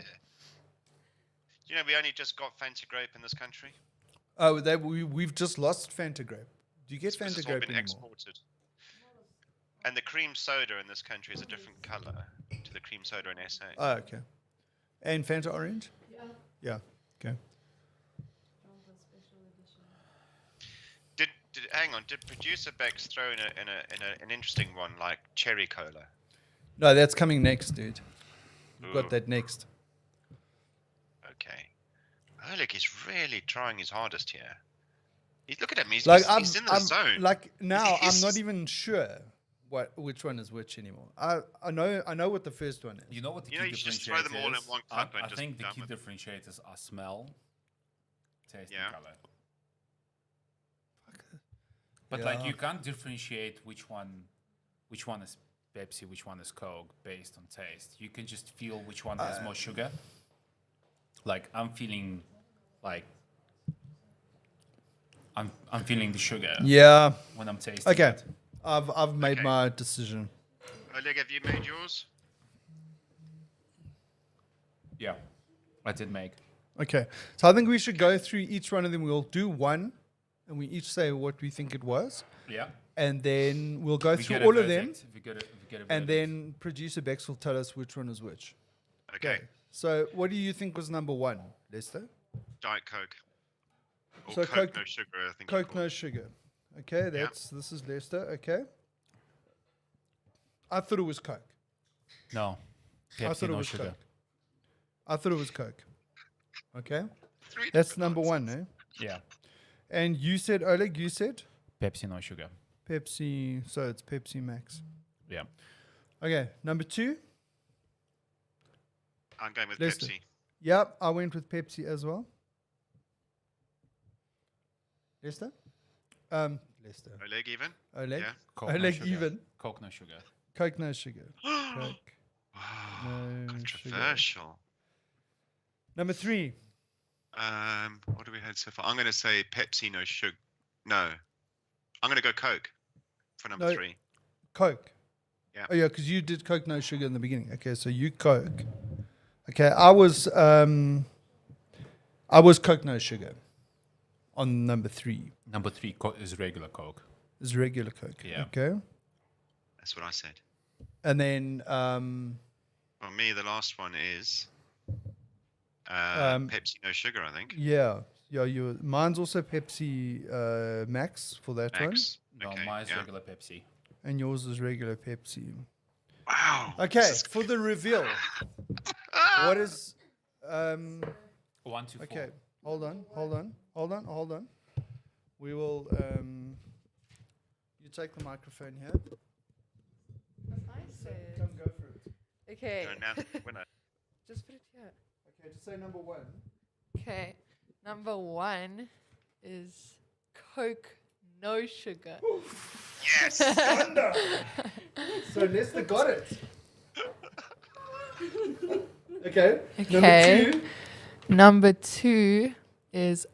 You know, we only just got Fanta Grape in this country. Oh, we've just lost Fanta Grape. Do you get Because Fanta it's all Grape been anymore? exported. And the cream soda in this country is a different color to the cream soda in SA. Oh, okay. And Fanta Orange? Yeah. Okay. Hang on? Did producer Bex throw in an interesting one like cherry cola? No, that's coming next, dude. We've Ooh. got that next. Okay. Oleg is really trying his hardest here. Look at him. He's in the zone. Like now, I'm He's- not even sure which one is which anymore. I know what the first one is. You know what the You know, key you should just throw them all in differentiator is? one cup and I just think the done key with it. differentiators are smell, taste, Yeah. and color. But like Yeah. you can't differentiate which one is Pepsi, which one is Coke based on taste. You can just feel which one has more sugar. Like I'm feeling like I'm feeling the sugar Yeah. when I'm tasting Okay. it. I've made Okay. my decision. Oleg, have you made yours? Yeah, I did make. Okay. So I think we should go through each one of them. We'll do one, and we each say what we think it was, Yeah. and then we'll go We through get a all of them, verdict. We get a and verdict. then producer Bex will tell us which one is which. Okay. So what do you think was number 1, Lester? Diet Coke. Or So Coke, Coke- no sugar, I think. Coke, no sugar. Okay, this is Lester. Okay. I thought it was Coke. no, I Pepsi, thought it no was sugar. Coke. I thought it was Coke. Okay. 3 That's different number answers. 1, eh? Yeah, And you said, Oleg, you said Pepsi, no sugar. Pepsi. So it's Pepsi Max. Yeah. Okay, number 2. I'm going with Lester. Pepsi. Yep, I went with Pepsi as well. Lester? Lester. Oleg even? Oleg? Yeah. Coke, no Oleg sugar. even. Coke, no sugar. Coke, no sugar. Coke. Wow, No controversial. Number 3. What do we had so far? I'm going to say Pepsi, no sugar. No. I'm going to go Coke for number No. 3. Coke. Yeah. Oh yeah, because you did Coke, no sugar in the beginning. Okay, so you Coke. Okay, I was Coke, no sugar on number 3. Number 3 is regular Coke. Is regular Coke. Yeah. Okay. That's what I said. And then Well, me, the last one is Pepsi, no sugar, I think. yeah, mine's also Pepsi Max for that one. X. No, Okay, mine's yeah. regular Pepsi. And yours is regular Pepsi. Wow. Okay, this is- for the reveal. Ah! What is 1 to 4. okay, hold on. We will you take the microphone here. I said, Come go for it. Okay. You announce the winner. Just put it here. Okay, just say number 1. Okay. Number 1 is Coke, no sugar. Yes. Thunder! So Lester got it. Okay. Okay. Number 2. Number 2 is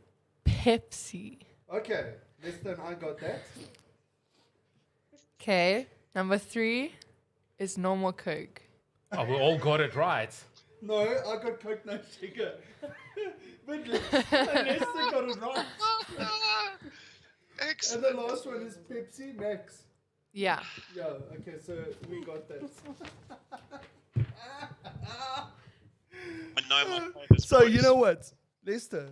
Pepsi. Okay. Lester and I got that. Okay. Number 3 is normal Coke. Oh, we all got it right. No, I got Coke no sugar. But Lester got it right. And Excellent. the last one is Pepsi Max. Yeah. Yeah, okay, so we got that. And no more famous So you boys. know what? Lester,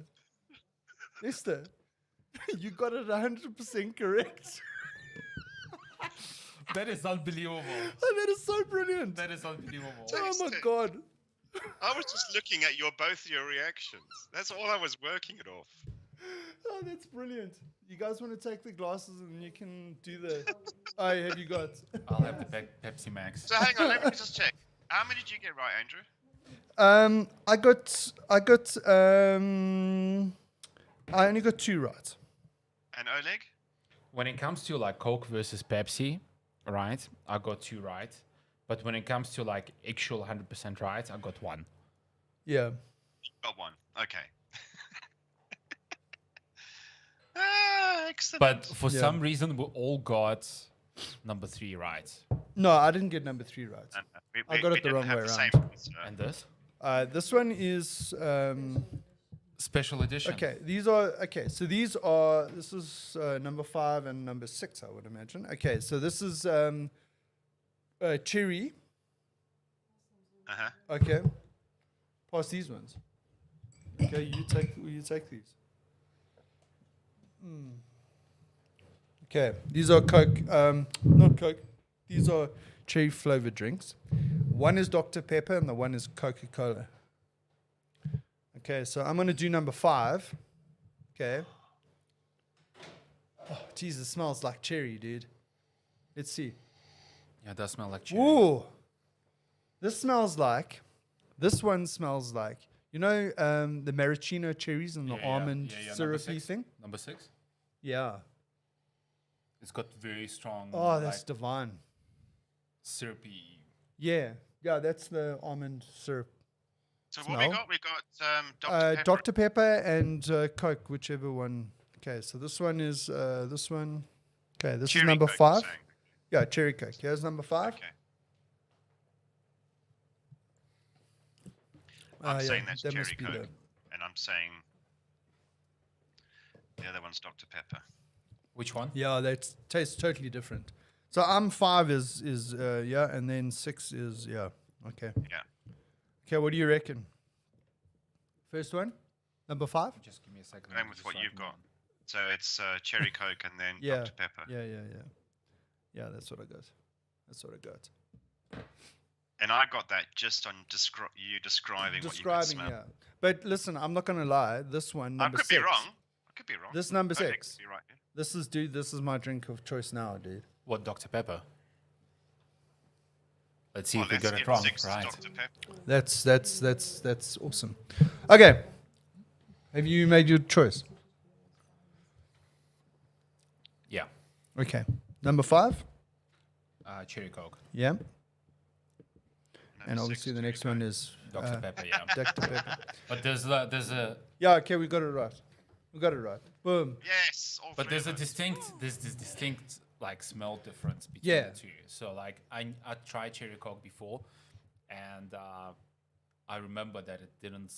you got it 100% correct. That is unbelievable. Oh, that is so brilliant. That is unbelievable. Oh my Lester. god. I was just looking at both your reactions. That's all I was working it off. Oh, that's brilliant. You guys want to take the glasses and you can do the... Oh, have you got? I'll have the Pepsi Max. So hang on, let me just check. How many did you get right, Andrew? I only got 2 right. And Oleg? When it comes to like Coke versus Pepsi, right? I got 2 right. But when it comes to like actual 100% right, I got 1. Yeah. Got 1. Okay. Excellent. But for Yeah. some reason, we all got number 3 right. No, I didn't get number 3 right. I got it the didn't wrong have way the around. same answer. And this? This one is... Special edition. Okay, these are this is number 5 and number 6, I would imagine. Okay, so this is cherry. Uh-huh. Okay, pass these ones. Okay, you take these. Okay, these are Coke, not Coke. These are cherry flavored drinks. One is Dr. Pepper and the one is Coca-Cola. Okay, so I'm going to do number 5. Okay. Oh, geez, it smells like cherry, dude. Let's see. Yeah, it does smell like cherry. Ooh. This one smells like, you know, the maraschino cherries and the almond syrupy thing? Number 6? Yeah. It's got very strong, Oh, that's like, divine. syrupy. Yeah. Yeah, that's the almond syrup. So Smell. what we got? We got Dr. Pepper. Dr. Pepper and Coke, whichever one. Okay, so this one is this one. Okay, this Cherry is number Coke, you're 5. saying. Yeah, cherry Coke. Here's number 5. Okay. I'm saying that's that cherry must be Coke. the- And I'm saying the other one's Dr. Pepper. Which one? Yeah, that tastes totally different. So I'm 5 is and then 6 is okay. Yeah. Okay, what do you reckon? First one, number 5. Just give me a second. Going with what you've got. So it's cherry Coke and then Yeah. Dr. Pepper. Yeah, that's what I got. And I got that just on you describing what you could smell. Yeah. But listen, I'm not gonna lie. This one, I number could 6. be wrong. I could be wrong. This number Oleg 6. could be right, yeah. This is my drink of choice now, dude. What, Dr. Pepper? Let's see Well, if we let's got it give wrong. 6 Right. Dr. Pepper. That's awesome. Okay. Have you made your choice? Yeah. Okay. Number 5? Cherry Coke. Yeah. Number And 6, obviously the cherry next one is Dr. Pepper, yeah. Dr. Pepper. But there's a Yeah, okay, we got it right. Boom. Yes. All but three there's of a those. distinct like smell difference between Yeah. the two. So like I tried cherry Coke before, and I remember that it didn't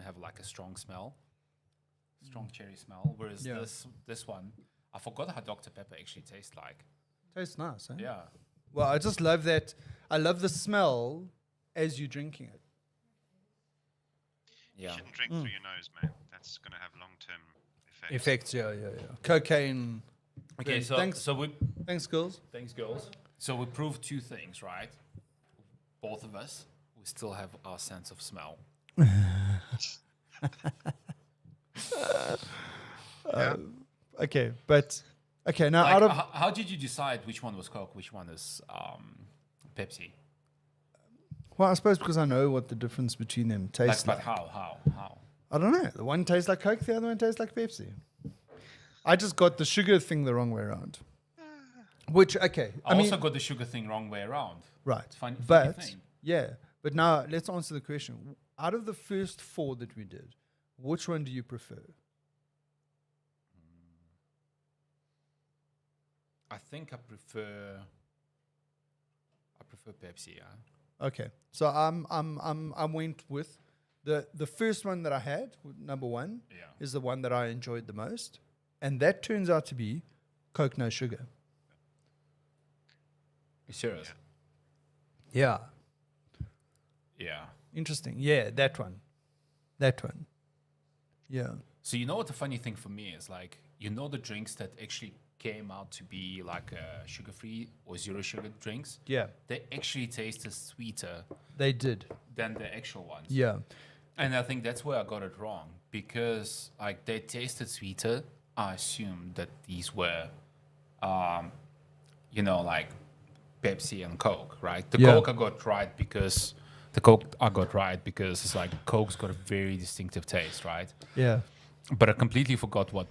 have like a strong cherry smell. Whereas Yeah. this one, I forgot how Dr. Pepper actually tastes like. Tastes nice, eh? Yeah. Well, I just love that. I love the smell as you're drinking it. You Yeah. shouldn't drink through your nose, man. That's going to have long-term effects. Effects, yeah. Cocaine. Okay, Great. so Thanks, girls. thanks girls. So we proved 2 things, right? Both of us, we still have our sense of smell. Okay, but okay now Like, out of how did you decide which one was Coke, which one is Pepsi? Well, I suppose because I know what the difference between them tastes But like. how? I don't know. The one tastes like Coke, the other one tastes like Pepsi. I just got the sugar thing the wrong way around. Which, okay. I also got the sugar thing wrong way around. Right. Funny But, thing. yeah. But now let's answer the question. Out of the first 4 that we did, which one do you prefer? I think I prefer Pepsi. Yeah. Okay. So I went with the first one that I had, number 1, Yeah. is the one that I enjoyed the most. And that turns out to be Coke no sugar. You serious? Yeah. Yeah. Interesting. Yeah, that one. That one. Yeah. So you know what the funny thing for me is, like, the drinks that actually came out to be like sugar-free or zero sugar drinks, Yeah. they actually tasted sweeter They did. than the actual ones. Yeah. And I think that's where I got it wrong, because like they tasted sweeter. I assumed that these were, like Pepsi and Coke, right? The Yeah. Coke I got right because it's like Coke's got a very distinctive taste, right? Yeah. But I completely forgot what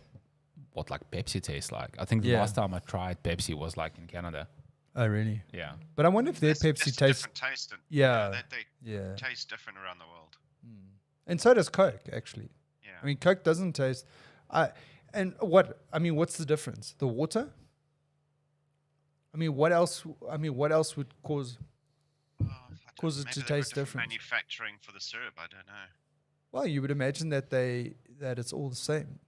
like Pepsi tastes like. I think the Yeah. last time I tried Pepsi was like in Canada. Oh, really? Yeah. But I wonder if their It's Pepsi a tastes. different taste. And, Yeah. they Yeah. taste different around the world. And so does Coke, actually. Yeah. I mean, Coke doesn't taste. What's the difference? The water? I mean, what else would cause Oh, I don't- cause it maybe to they've got taste different different? Manufacturing for the syrup, I don't know. Well, you would imagine that it's all the same.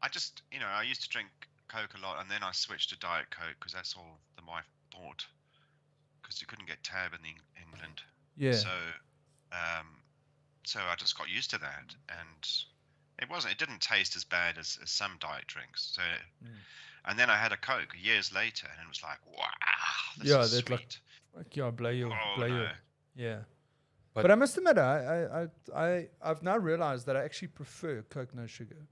I just, I used to drink Coke a lot, and then I switched to Diet Coke because that's all the wife bought, because you couldn't get Tab in England. Yeah. So I just got used to that, and it didn't taste as bad as some diet drinks. So, and then I had a Coke years later, and it was like, wow, this Yeah, is that's like- sweet. Yeah, blow you. Oh, no. Yeah. But- But I must admit, I've now realized that I actually prefer Coke no sugar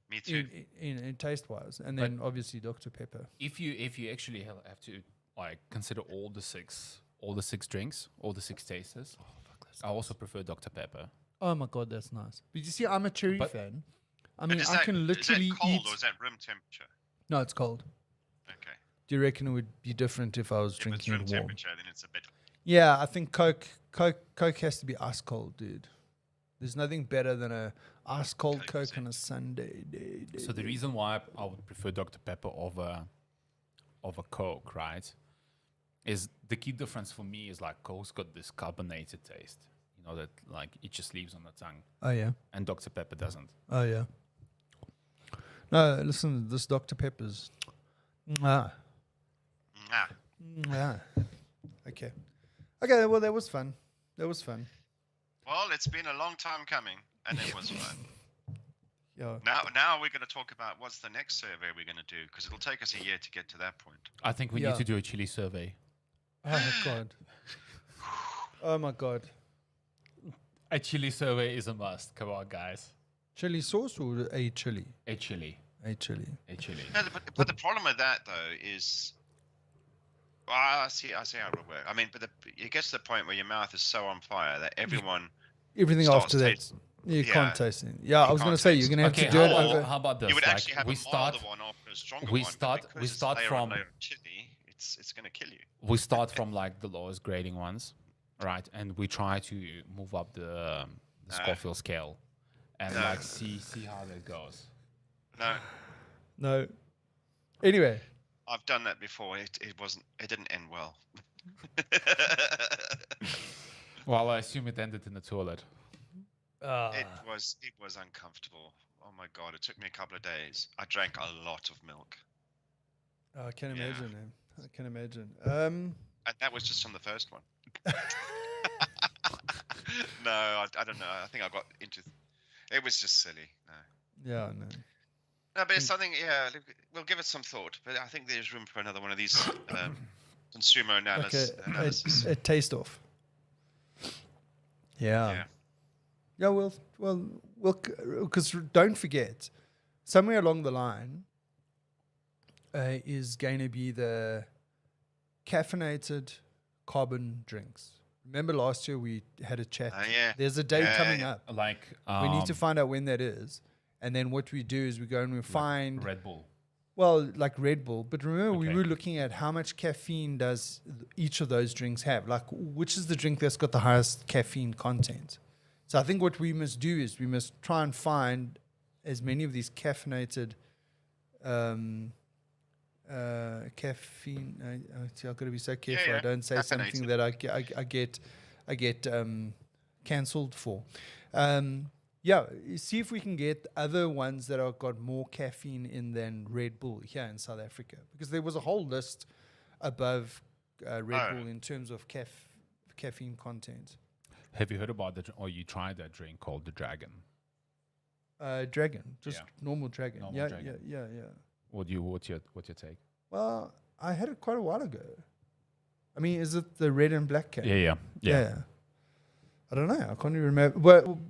Me too. in taste wise, and then obviously Dr Pepper. If you actually have to like consider all the six drinks, all the 6 tasters, I also prefer Dr Pepper. Oh my god, that's nice. But you see, I'm a cherry But- fan. I But mean, I can literally is that cold eat. or is that room temperature? No, it's cold. Okay. Do you reckon it would be different if I was If it's drinking room it warm? temperature, then it's a bit. Yeah, I think Coke has to be ice cold, dude. There's nothing better than a ice cold Coke Coke on a Sunday day. So the reason why I would prefer Dr Pepper over Coke, right, is the key difference for me is like Coke's got this carbonated taste, that like it just leaves on the tongue, Oh yeah. and Dr Pepper doesn't. Oh yeah. No, listen, this Dr Pepper's. Ah, Yeah. Okay. Okay. Well, that was fun. well, it's been a long time coming, and it was fun. Yeah. Now we're going to talk about what's the next survey we're going to do, because it'll take us a year to get to that point. I think we Yeah. need to do a chili survey. Oh my god. Oh my god. A chili survey is a must. Come on, guys. Chili sauce or a chili? A chili. A chili. A chili. No, but the problem with that though is, well, I see how it would work. I mean, but it gets to the point where your mouth is so on fire that everyone Everything starts after that, tasting. you Yeah. can't taste it. Yeah, I was going to can't say taste you're going to have Okay, to do it over. how about this? You would Like, actually have we a start. milder one after a stronger we one. start- but we because it's start layer on from- layer of chili, it's going to kill you. We start from like the lowest grading ones, right? And we try to move up the Scofield scale, and No. like see how that goes. No, No. Anyway, I've done that before. It didn't end well. Well, I assume it ended in the toilet. It was uncomfortable. Oh my god! It took me a couple of days. I drank a lot of milk, I can Yeah. imagine, man. I can imagine. and that was just on the first one. No, I don't know. I think I got into. It was just silly. No, Yeah, no. no, but it's something. Yeah, we'll give it some thought. But I think there's room for another one of these consumer Like analysis. a taste off. Yeah. Yeah. Yeah, well, because don't forget, somewhere along the line is going to be the caffeinated carbon drinks. Remember last year we had a chat. Oh, yeah. There's a day Yeah, coming yeah. up. Like We need to find out when that is. And then what we do is we go and we find, Red Bull. well, like Red Bull. But remember, we Okay. were looking at how much caffeine does each of those drinks have. Like, which is the drink that's got the highest caffeine content? So I think what we must do is we must try and find as many of these caffeinated caffeine. See, I've got to be so careful. yeah. I don't say something Caffeinated. that I get cancelled for. Yeah, see if we can get other ones that are got more caffeine in than Red Bull here in South Africa, because there was a whole list above Red Bull in terms of caffeine content. Have you heard about or you tried that drink called the Dragon? Dragon, just Yeah. normal dragon. Normal yeah, Dragon. yeah. What's your take? Well, I had it quite a while ago. I mean, is it the red and black can? Yeah. I don't know. I can't even remember. Well,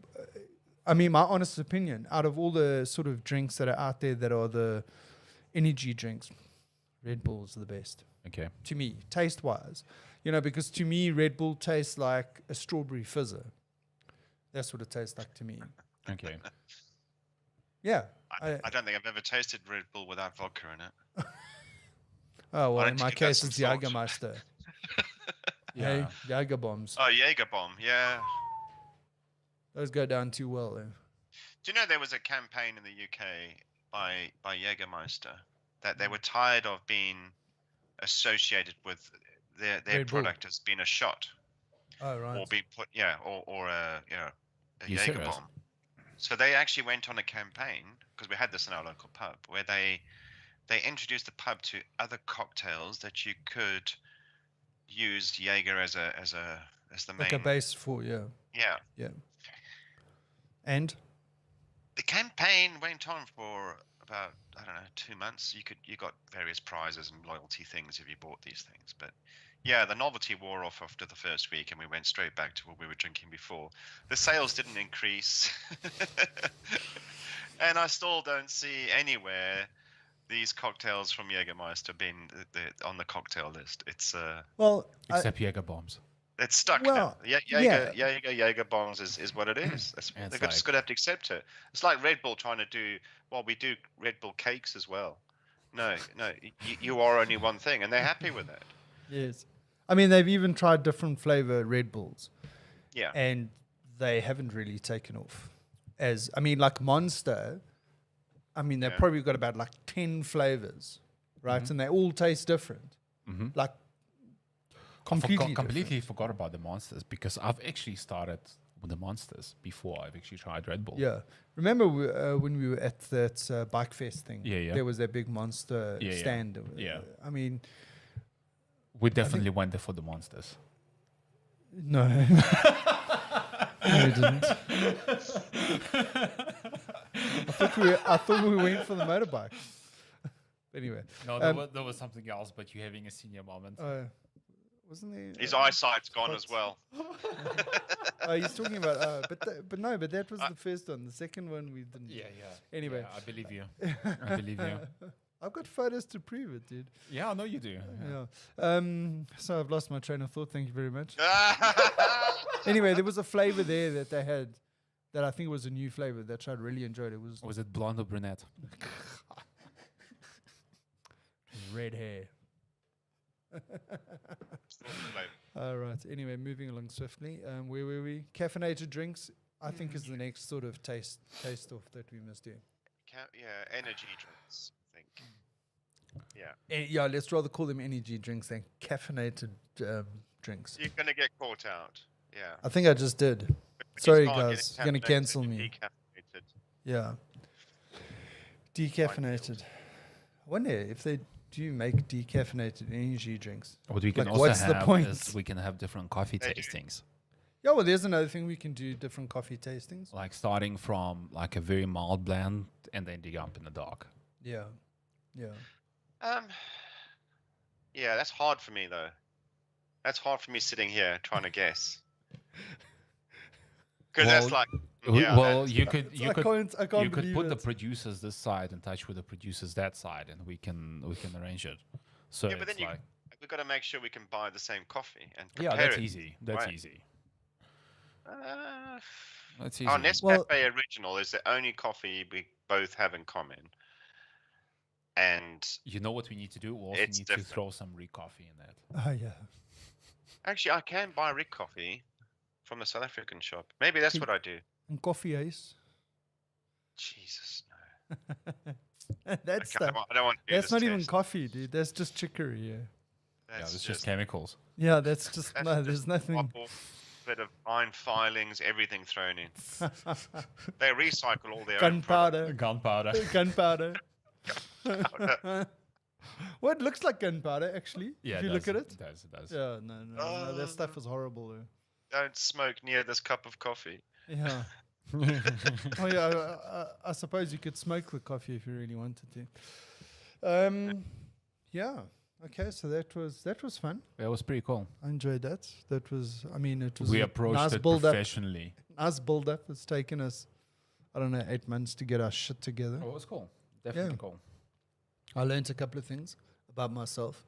I mean, my honest opinion, out of all the sort of drinks that are out there that are the energy drinks, Red Bull is the best Okay. to me, taste-wise. You know, because to me, Red Bull tastes like a strawberry fizzer. That's what it tastes like to me. Okay. Yeah. I don't think I've ever tasted Red Bull without vodka in it. Oh, well, Why in don't my you give that case, some it's thought? Jägermeister. Yeah. Hey, Jager bombs. Oh, Jaeger bomb. Yeah. Those go down too well, though. Do you know there was a campaign in the UK by Jägermeister that they were tired of being associated with their Red Bull. product as being a shot Oh, right. or being put or a You Jaeger serious? bomb. So they actually went on a campaign, because we had this in our local pub, where they introduced the pub to other cocktails that you could use Jaeger as the main. Like a base for, yeah. Yeah. And? The campaign went on for about, I don't know, 2 months. You got various prizes and loyalty things if you bought these things. But yeah, the novelty wore off after the first week, and we went straight back to what we were drinking before. The sales didn't increase, and I still don't see anywhere these cocktails from Jägermeister being on the cocktail list. It's Well, Except Jaeger bombs. it's stuck Well, now. yeah. Jaeger bombs is what it is. And They're it's just going to have to accept it. It's like Red Bull trying to do, well, we do Red Bull cakes as well. No, you are only one thing, and they're happy with that. yes. I mean, they've even tried different flavor Red Bulls, Yeah. and they haven't really taken off. Like Monster, I mean, they've Yeah. probably got about like 10 flavors, right? And they all taste different. Like, completely Forgot about the monsters, because I've actually started with the monsters before I've actually tried Red Bull. Yeah. Remember when we were at that Bike Fest thing? Yeah. There was that big Monster Yeah. stand. Yeah. I mean, We definitely went there for the monsters. no. No, we didn't. I thought we went for the motorbike. Anyway. No, there was something else, but you're having a senior moment. Wasn't there? His eyesight's gone as well. He's talking about. But that was the first one. The second one we didn't. yeah. Anyway. Yeah, I believe you. I believe you. I've got photos to prove it, dude. Yeah, I know you do. Yeah. So I've lost my train of thought. Thank you very much. Anyway, there was a flavor there that they had that I think was a new flavor that I really enjoyed. It was Was it blonde or brunette? red hair. All right. Anyway, moving along swiftly. Where were we? Caffeinated drinks, I think, is the next sort of taste off that we must do. Yeah, energy drinks, I think. Yeah. Yeah, let's rather call them energy drinks than caffeinated drinks. You're going to get caught out. Yeah. I think I just did. When you Sorry, start getting guys. You're going to caffeinated cancel and me. decaffeinated. Yeah. Decaffeinated. I wonder if they do make decaffeinated energy drinks. What we can Like, also what's the have point? is we can have different coffee They do. tastings. Yeah, well, there's another thing we can do, different coffee tastings. Like starting from like a very mild blend and then dig up in the dark. Yeah. Yeah. Yeah, that's hard for me though. That's hard for me sitting here trying to guess. Because that's Well, like, yeah, well, that's- you could I can't you could believe put the it. producers this side and touch with the producers that side, and we can arrange it. So Yeah, but it's then like got to make sure we can buy the same coffee and Yeah, prepare that's it. easy. That's right. easy. Uh, That's easy. our Nescafe Well- Original is the only coffee we both have in common, and You know what we need to do? We also It's need to different. throw some Rick coffee in that. Oh yeah. actually, I can buy Rick coffee from a South African shop. Maybe that's Can- what I do. And coffee ice. Jesus, no. That's I don't want to do that's this not even test. coffee, dude. That's just chicory. Yeah. Yeah, it's just chemicals. Yeah, that's just that's no. just There's nothing. Apple, bit of iron filings, everything thrown in. They recycle all their own product. Gunpowder. Gunpowder. Gunpowder. Well, it looks like gunpowder, actually. Yeah, if you look at it. It does. It does. Yeah, no, that stuff is horrible. Though. Don't smoke near this cup of coffee. Yeah. Oh yeah. I suppose you could smoke the coffee if you really wanted to. Yeah. Okay, so that was fun. That was pretty cool. I enjoyed that. That was. I mean, it was. We a approached nice it build up. professionally. Nice build up. It's taken us, I don't know, 8 months to get our shit together. Oh, it was cool. Definitely Yeah. cool. I learned a couple of things about myself.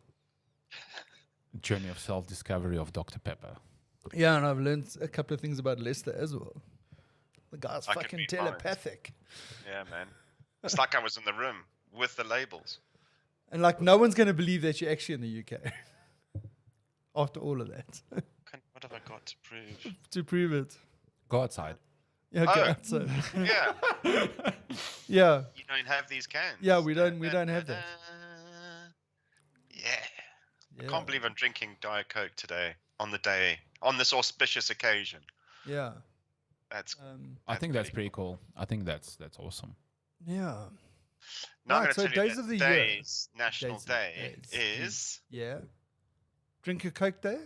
Journey of self-discovery of Dr. Pepper. Yeah, and I've learned a couple of things about Lester as well. The guy's I can fucking read minds. telepathic. Yeah, man. It's like I was in the room with the labels. And like, no one's going to believe that you're actually in the UK after all of that. What have I got to prove? To prove it. Go outside. Yeah, Oh. go outside. Yeah, Yeah. you don't have these cans. Yeah, we don't have that. Yeah. Yeah. I can't believe I'm drinking Diet Coke today on this auspicious occasion. Yeah. That's I think that's pretty pretty cool. I think that's awesome. Yeah. Now I'm Right, going so to tell you days that of the year. today's national Days of- day days. is Yeah. Drink a Coke day?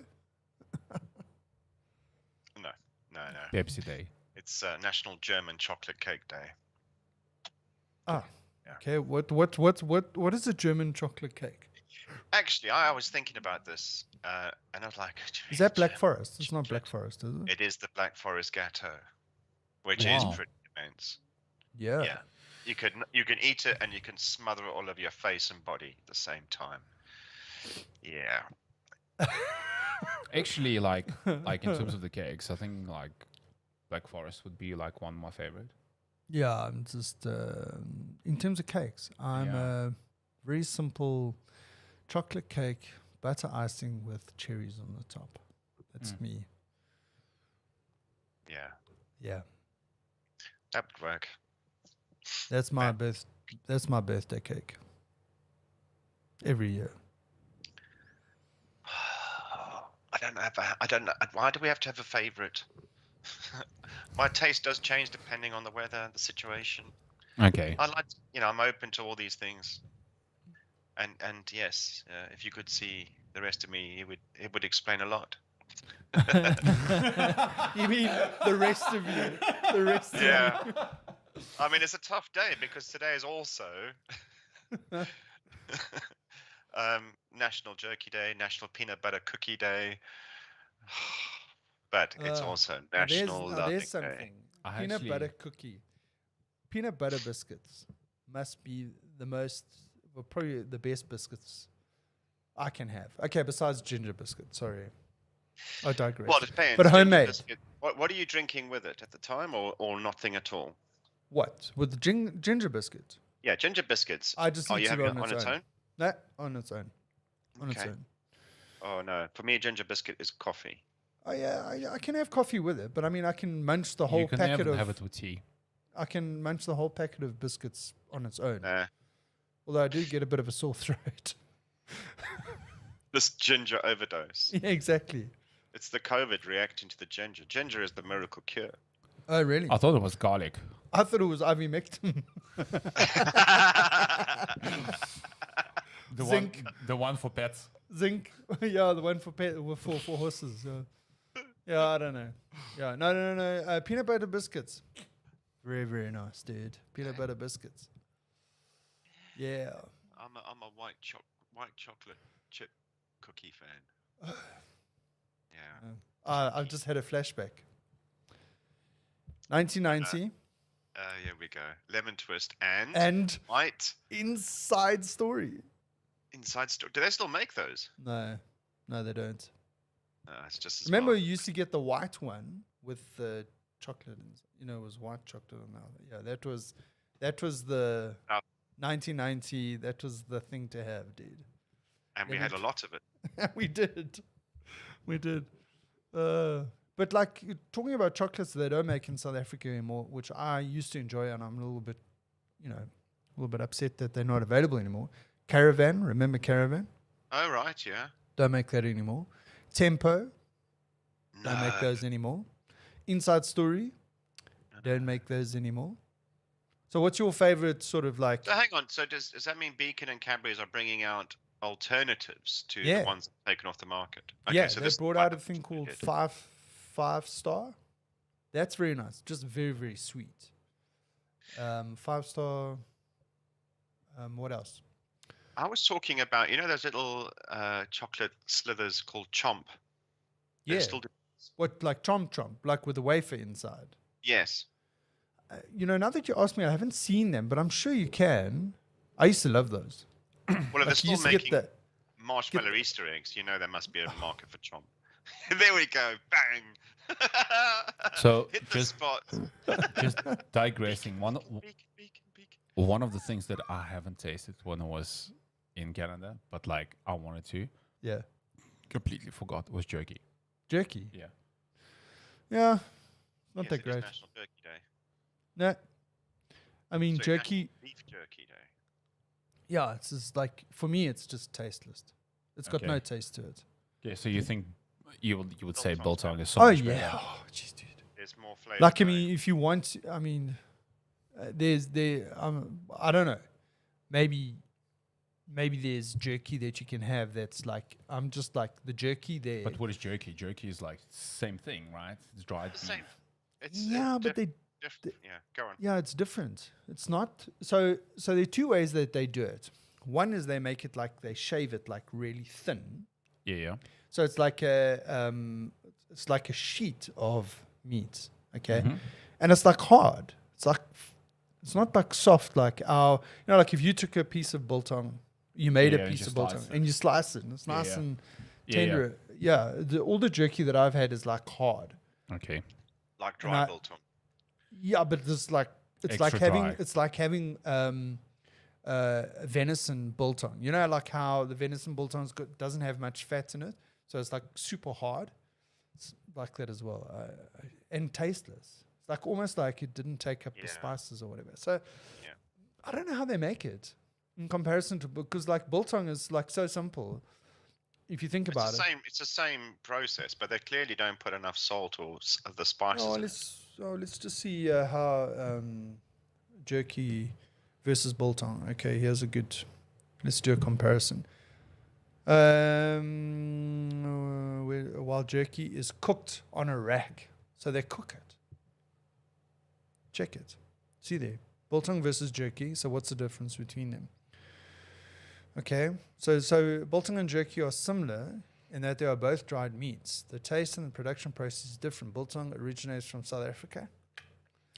no. Pepsi Day. It's National German Chocolate Cake Day. Ah. Yeah. Okay. What is a German chocolate cake? Actually, I was thinking about this, and I was like, Is that Black German Forest? It's not chocolate. Black Forest, is it? It is the Black Forest Gâteau, which Wow. is pretty immense. Yeah. Yeah, you can eat it and you can smother it all over your face and body at the same time. Yeah, Actually, like in terms of the cakes, I think like Black Forest would be like one of my favorite. Yeah, I'm just in terms of cakes, I'm Yeah. a very simple chocolate cake, butter icing with cherries on the top. That's me. yeah, Yeah, that would work. that's my birthday cake. Every year. I don't know. Why do we have to have a favorite? My taste does change depending on the weather, the situation. Okay. I like, I'm open to all these things. And yes, if you could see the rest of me, it would explain a lot. You mean the rest of you? The rest of Yeah. I mean, it's a tough day because today is also National Jerky Day, National Peanut Butter Cookie Day. But it's also National Loving there's Day. something. I Peanut actually- butter cookie. Peanut butter biscuits must be probably the best biscuits I can have. Okay, besides ginger biscuits. Sorry. I digress. Well, it depends. But Ginger homemade. biscuit- What are you drinking with it at the time, or nothing at all? What? With the ginger biscuit? Yeah, ginger biscuits. I just Oh, eat you it having on it on its own? No, on its own. On its Okay. own. Oh no, for me, a ginger biscuit is coffee. Oh yeah, I can have coffee with it, but I mean, I can munch the whole You can packet have it with tea. I can munch the whole packet of biscuits on its own. Nah, Although I do get a bit of a sore throat. this ginger overdose. Yeah, exactly. It's the COVID reacting to the ginger. Ginger is the miracle cure. Oh really? I thought it was garlic. I thought it was ivermectin. Zinc. The one for pets. Zinc. Yeah, the one for for horses. Yeah, I don't know. Yeah, no. Peanut butter biscuits. Very, very nice, dude. Peanut butter biscuits. Yeah. I'm a white chocolate chip cookie fan. Yeah. I've just had a flashback. 1990 Here we go. Lemon twist and and white. Inside Story. Inside Story. Do they still make those? No, they don't. It's just as Remember, well. you used to get the white one with the chocolate. It was white chocolate on that. Yeah, that was the Oh. 1990. That was the thing to have, dude. And we Let had me a lot of it. we did. But like talking about chocolates that they don't make in South Africa anymore, which I used to enjoy, and I'm a little bit upset that they're not available anymore. Caravan, remember Caravan? Oh, right, yeah. Don't make that anymore. Tempo, don't make No. those anymore. Inside Story, don't make those anymore. So what's your favorite sort of like? So hang on. So does that mean Beacon and Cadbury's are bringing out alternatives to Yeah. the ones taken off the market? Yeah, so they this brought might out a be thing called good. five star. That's very nice. Just very, very sweet. 5 star. What else? I was talking about, those little chocolate slithers called Chomp. They Yeah. still do. What, like Chomp, like with a wafer inside? Yes. Now that you ask me, I haven't seen them, but I'm sure you can. I used to love those. Well, if they're Like, you still used to get making the marshmallow Easter eggs, there must be a market for Chomp. There we go. Bang. So hit the just- spot. Just digressing. Beacon. One of the things that I haven't tasted when I was in Canada, but like I wanted to, yeah completely forgot, was jerky. jerky. Yeah. Yeah, not Yes, that it is great. National Turkey Day. No, I mean So jerky. National Beef Jerky Day. Yeah, it's just like for me, it's just tasteless. It's got Okay. no taste to it. Yeah. So you think you would say Biltong's biltong better. is so Oh much yeah, better? oh jeez, dude. There's more flavor. Like I to it. mean, if you want, I don't know, maybe there's jerky that you can have that's like I'm just like the jerky there. But what is jerky? Jerky is like same thing, right? It's dried the beef. same. It's yeah, but they yeah. Go on. yeah, it's different. It's not so. There are two ways that they do it. One is they make it like they shave it like really thin. Yeah. So it's like a sheet of meat, okay, Mhm. and it's like hard. It's not like soft like our, like if you took a piece of biltong, you made Yeah, a and piece you of slice biltong it. and you slice it, and it's Yeah, nice yeah. and Yeah, tender. Yeah, all the jerky that I've had is like hard. Okay. Like And dry I- biltong. Yeah, but it's like Extra dry. having venison biltong. You know, like how the venison biltong doesn't have much fat in it, so it's like super hard. It's like that as well, and tasteless. It's like almost like it didn't take up the Yeah. spices or whatever. So Yeah. I don't know how they make it in comparison to, because like biltong is like so simple. If you think about It's the same process, but they clearly don't put enough salt or the spices. Oh, in it. let's just see how jerky versus biltong. Okay, here's a good. Let's do a comparison. While jerky is cooked on a rack, so they cook it. Check it. See there, biltong versus jerky. So what's the difference between them? Okay, so biltong and jerky are similar in that they are both dried meats. The taste and the production process is different. Biltong originates from South Africa.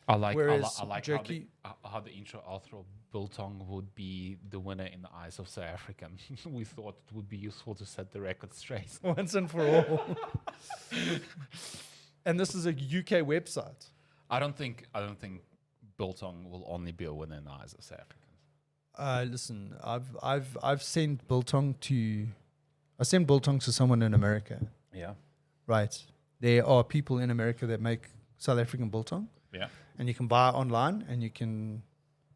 I like Whereas I like jerky- how the intro outro biltong would be the winner in the eyes of South African. We thought it would be useful to set the record straight. Once and for all. And this is a UK website. I don't think biltong will only be a winner in the eyes of South Africans. Listen, I've sent biltong to someone in America. Yeah. Right. There are people in America that make South African biltong, Yeah. and you can buy online, and you can,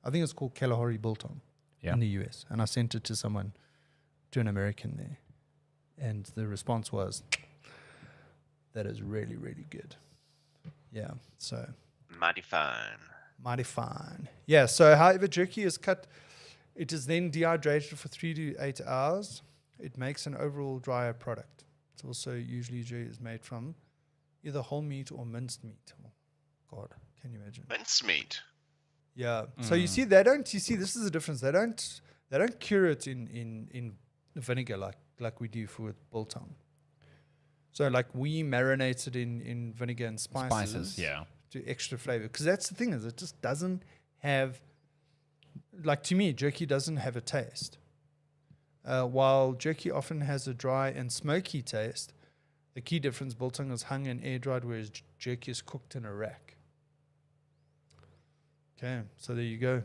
I think it's called Kalahari biltong Yeah. in the US. And I sent it to someone, to an American there. And the response was, that is really, really good. Yeah. So Mighty fine. mighty fine. Yeah. So however jerky is cut, it is then dehydrated for 3 to 8 hours. It makes an overall drier product. It's also usually is made from either whole meat or minced meat. Oh, God, can you imagine? Mincemeat. Yeah. So you see, this is the difference. They don't cure it in vinegar like we do for biltong. So like we marinate it in vinegar and spices. Yeah. To extra flavor, because that's the thing, is it just doesn't have, like, to me, jerky doesn't have a taste. While jerky often has a dry and smoky taste, the key difference, biltong is hung and air dried, whereas jerky is cooked in a rack. Okay, so there you go.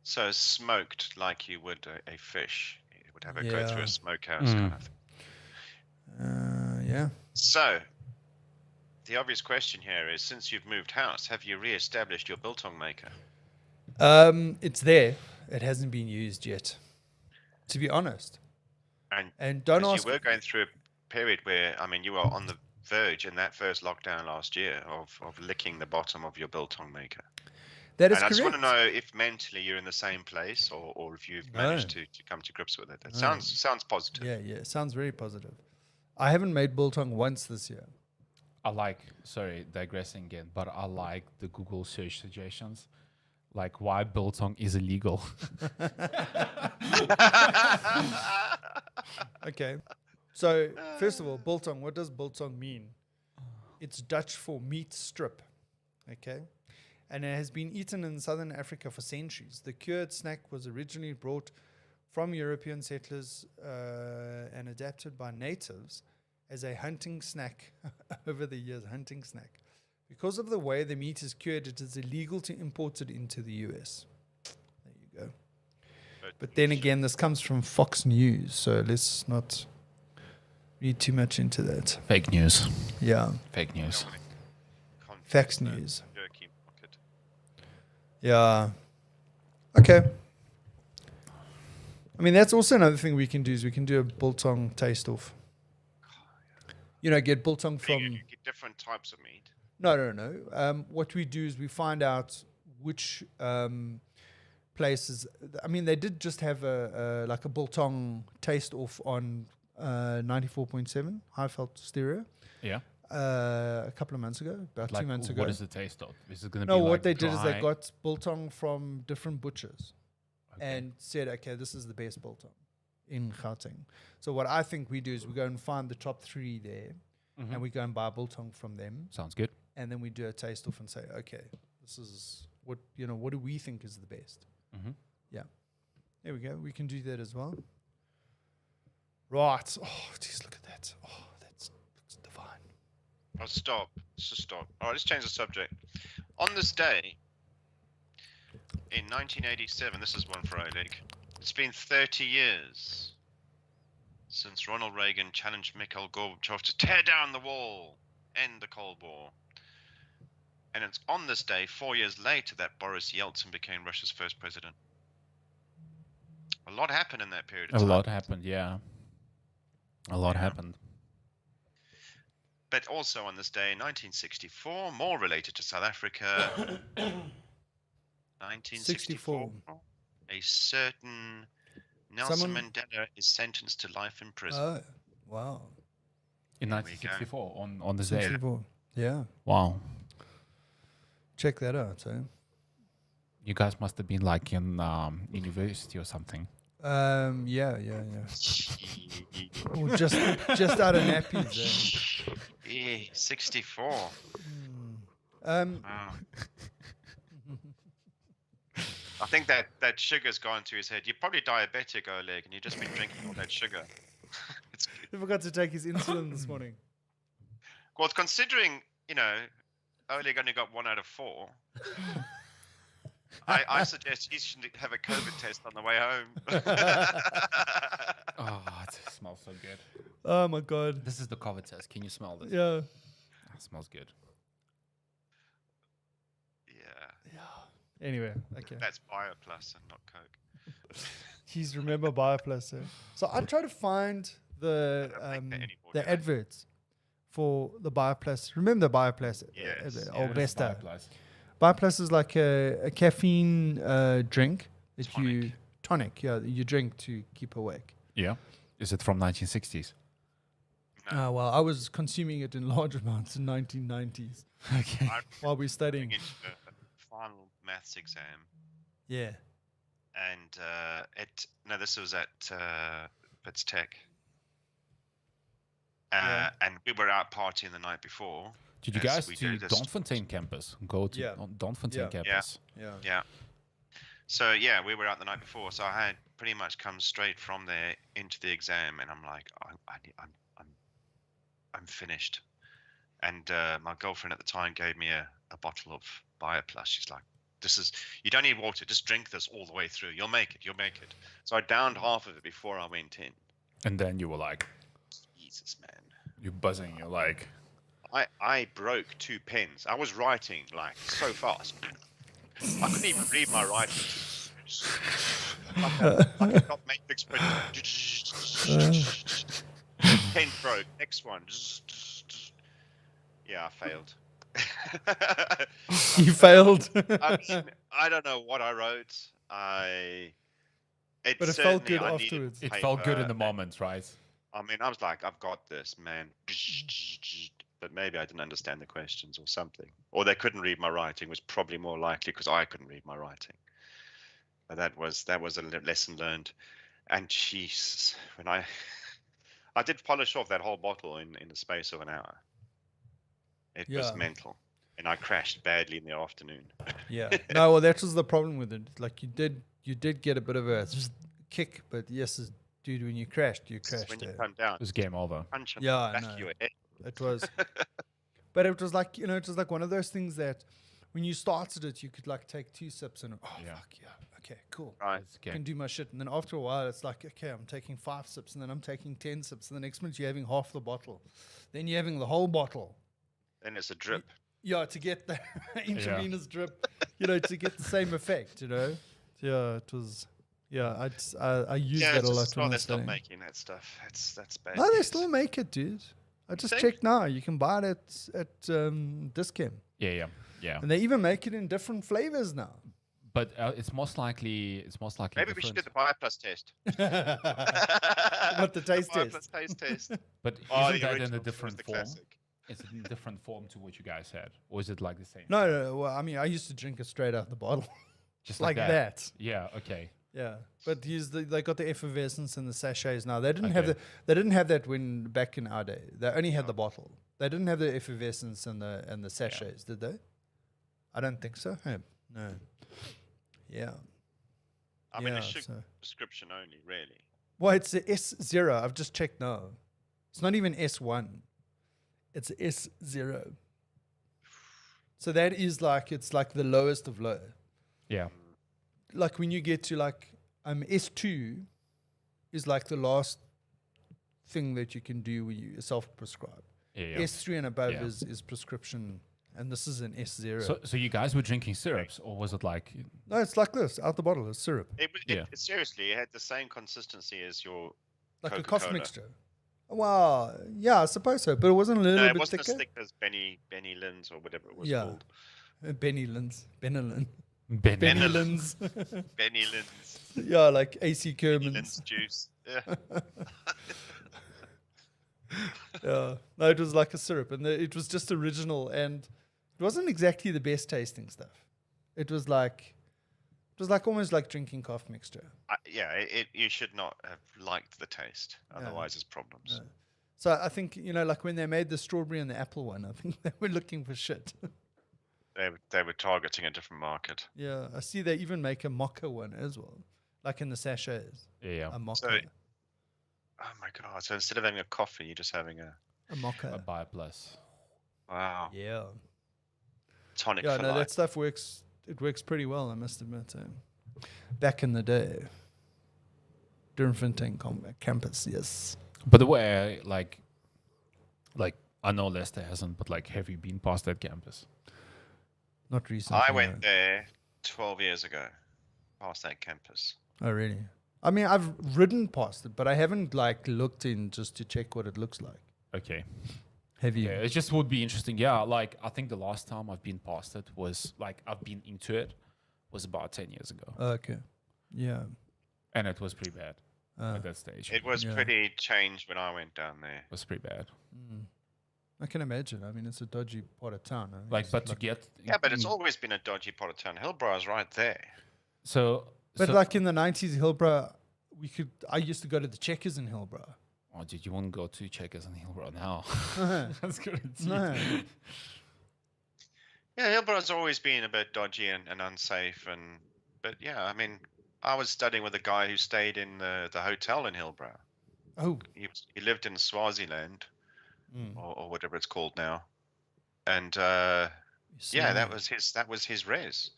So smoked like you would a fish. It would have it go through Yeah. a smokehouse kind of thing. Yeah. So, the obvious question here is, since you've moved house, have you re-established your biltong maker? It's there. It hasn't been used yet, to be honest. And don't because ask. you were going through a period where, I mean, you were on the verge in that first lockdown last year of licking the bottom of your biltong maker. That is And I just want correct. to know if mentally you're in the same place, or if you've managed to come to grips with it. That sounds positive. Yeah. Sounds very positive. I haven't made biltong once this year. I like, sorry, digressing again, but I like the Google search suggestions, like why biltong is illegal. Okay. So, first of all, biltong, what does biltong mean? It's Dutch for meat strip. Okay. And it has been eaten in southern Africa for centuries. The cured snack was originally brought from European settlers and adapted by natives as a hunting snack over the years. Hunting snack. Because of the way the meat is cured, it is illegal to import it into the US. There you go. But then again, this comes from Fox News, so let's not read too much into that. Fake news. Yeah. Fake news. Fax news. Jerky market. Yeah. Okay. I mean, that's also another thing we can do is we can do a biltong taste off. You know, get biltong from... You get different types of meat. No. What we do is we find out which places... I mean, they did just have a biltong taste off on 94.7 high felt stereo Yeah. a couple of months ago, about 2 months ago. What is the taste of? Is it going to No, be what like they did is they dry? got biltong from different butchers Okay. and said, okay, this is the best biltong in Gauteng. So what I think we do is we go and find the top 3 there, Mhm. and we go and buy biltong from them, Sounds good. and then we do a taste off and say, okay, this is what do we think is the best? Mhm. Yeah, there we go. We can do that as well. Right. Oh, geez, look at that. Oh, that looks divine. Oh, stop. Just stop. All right, let's change the subject. On this day, in 1987, this is one for Oleg, it's been 30 years since Ronald Reagan challenged Mikhail Gorbachev to tear down the wall, end the Cold War. And it's on this day, 4 years later, that Boris Yeltsin became Russia's first president. A lot happened in that period of A time. lot happened, yeah. A lot Yeah. happened. But also on this day in 1964, more related to South Africa, 1964, a certain Nelson Mandela is sentenced to life in prison. Oh, wow. In There we 1964, on this day. 64. Yeah. Wow. Check that out. Eh? You guys must have been like in university or something. Yeah. Or just out of nappies. Yeah, 64. Wow. Wow. I think that sugar's gone to his head. You're probably diabetic, Oleg, and you've just been drinking all that sugar. He forgot to take his insulin this morning. Well, considering, Oleg only got 1 out of 4, I suggest he should have a COVID test on the way home. Oh, it smells so good. Oh my god. This is the COVID test. Can you smell this? Yeah. It smells good. Yeah, Anyway, okay. that's BioPlus and not Coke. He's remember Bioplus. Eh? So I try to find the I don't make that anymore, do they? adverts for the Bioplus. Remember the Bioplus? Yes, The yes. old Vesta. Bioplus. Bioplus is like a caffeine drink that Tonic. tonic. Yeah, you drink to keep awake. Yeah. Is it from 1960s? No. Well, I was consuming it in large amounts in 1990s Okay. I while we we're studying. going into the final maths exam, Yeah. and this was at Pitts Tech. Yeah. And we were out partying the night before. Did you Yes, guys we to do this. Donfontein campus? Go to Yeah. Donfontein Yeah. campus. Yeah. Yeah. So yeah, we were out the night before, so I had pretty much come straight from there into the exam, and I'm like, I'm finished. And my girlfriend at the time gave me a bottle of BioPlus. She's like, "This is, you don't need water. Just drink this all the way through. You'll make it. You'll make it." So I downed half of it before I went in. And then you were like, Jesus, man. you're buzzing. You're like, I broke 2 pens. I was writing like so fast. I couldn't even read my writing. Like a dot matrix print. Pen broke. Next one. Yeah, I failed. You failed. I mean, I don't know what I wrote. But it felt good I needed afterwards. it felt good in the paper, moment, right? I mean, I was like, I've got this, man. But maybe I didn't understand the questions or something. Or they couldn't read my writing, was probably more likely because I couldn't read my writing. But that was a lesson learned. And jeez, when I did polish off that whole bottle in the space of an hour. It was mental. And I crashed badly in the afternoon. Yeah. No, well, that was the problem with it. Like you did get a bit of a kick, but yes, dude, when you crashed. When you come down, It was game over. punch in Yeah, the back no. of your head. It was. But it was like, it was like one of those things that when you started it, you could like take 2 sips and, Yeah. fuck yeah, okay, cool. Right. It's I game. can do my shit. And then after a while, it's like, okay, I'm taking 5 sips and then I'm taking 10 sips. And the next minute, you're having half the bottle. Then you're having the whole bottle. Then it's a drip. Yeah, to get the intravenous drip, to get the same effect, Yeah, it was. Yeah, I used that a lot when I they're was still studying. making that stuff. That's bad. No, they news. still make it, dude. I just think? checked now. You can buy it at Discount. Yeah. And they even make it in different flavors now. But it's most likely. Maybe we should do different. the BioPlus test. What the taste the test? BioPlus taste test. But Oh, isn't the that in original a was different the form? classic. It's in a different form to what you guys had, or is it like the same? No. Well, I mean, I used to drink it straight out the bottle, Just like that. Yeah. Okay. Yeah, but they got the effervescence and the sachets now. They didn't Okay. they didn't have that when back in our day. They only had the bottle. They didn't have the effervescence and the sachets, did they? I don't think so. Hey, no. Yeah. I mean, Yeah, it should so- prescription only, really. Well, it's the S0. I've just checked now. It's not even S1. It's S0. So that is it's like the lowest of low. Yeah. Like when you get to S2 is like the last thing that you can do where you self-prescribe. Yeah. S3 and above Yeah. is prescription, and this is an S0. So you guys were drinking syrups, or was it like? No, it's like this, out the bottle. It's syrup, Seriously, it had the same consistency as your like a Coca-Cola. cough mixture. Well, yeah, I suppose so, but it wasn't a little No, it bit wasn't thicker. as thick as Benny Lynn's or whatever it was Yeah. called. Benny Lynn's. Benny. Benny Lynn's. Benny Lynn's. Yeah, like AC Benny Kerman's. Lynn's juice. Yeah. Yeah. No, it was like a syrup, and it was just original, and it wasn't exactly the best tasting stuff. It was almost like drinking cough mixture. You should not have liked the taste. Otherwise, there's problems. No. So I think, like when they made the strawberry and the apple one, I think they were looking for shit. They were targeting a different market. Yeah, I see they even make a mocha one as well, like in the sachets. Yeah. A mocha. So, oh my god! So instead of having a coffee, you're just having a A mocha. A BioPlus. wow Yeah. tonic Yeah, for no, life. that stuff works. It works pretty well, I must admit. Back in the day. Durbanfontein campus, yes. But the way, like I know Leicester hasn't, but like, have you been past that campus? Not recently. I no. went there 12 years ago, past that campus. Oh, really? I mean, I've ridden past it, but I haven't looked in just to check what it looks like. Okay. Have you? Yeah, it just would be interesting. Yeah, like I think the last time I've been past it was I've been into it was about 10 years ago, Okay. Yeah. and it was pretty bad at that stage. It was Yeah. pretty changed when I went down there. was pretty bad. I can imagine. I mean, it's a dodgy part of town. I think Like, it's but to get Yeah, but it's always been a dodgy part of town. Hillbrow right there. But like in the 90s, Hillbrow, I used to go to the Checkers in Hillbrow. oh, dude, you wouldn't go to Checkers and Hillbrow now. That's good. No. Yeah, Hillbrow's always been a bit dodgy and unsafe, But yeah, I mean, I was studying with a guy who stayed in the hotel in Hillbrow. Oh. He lived in Swaziland Mm. or whatever it's called now, and Slimy. that was his res.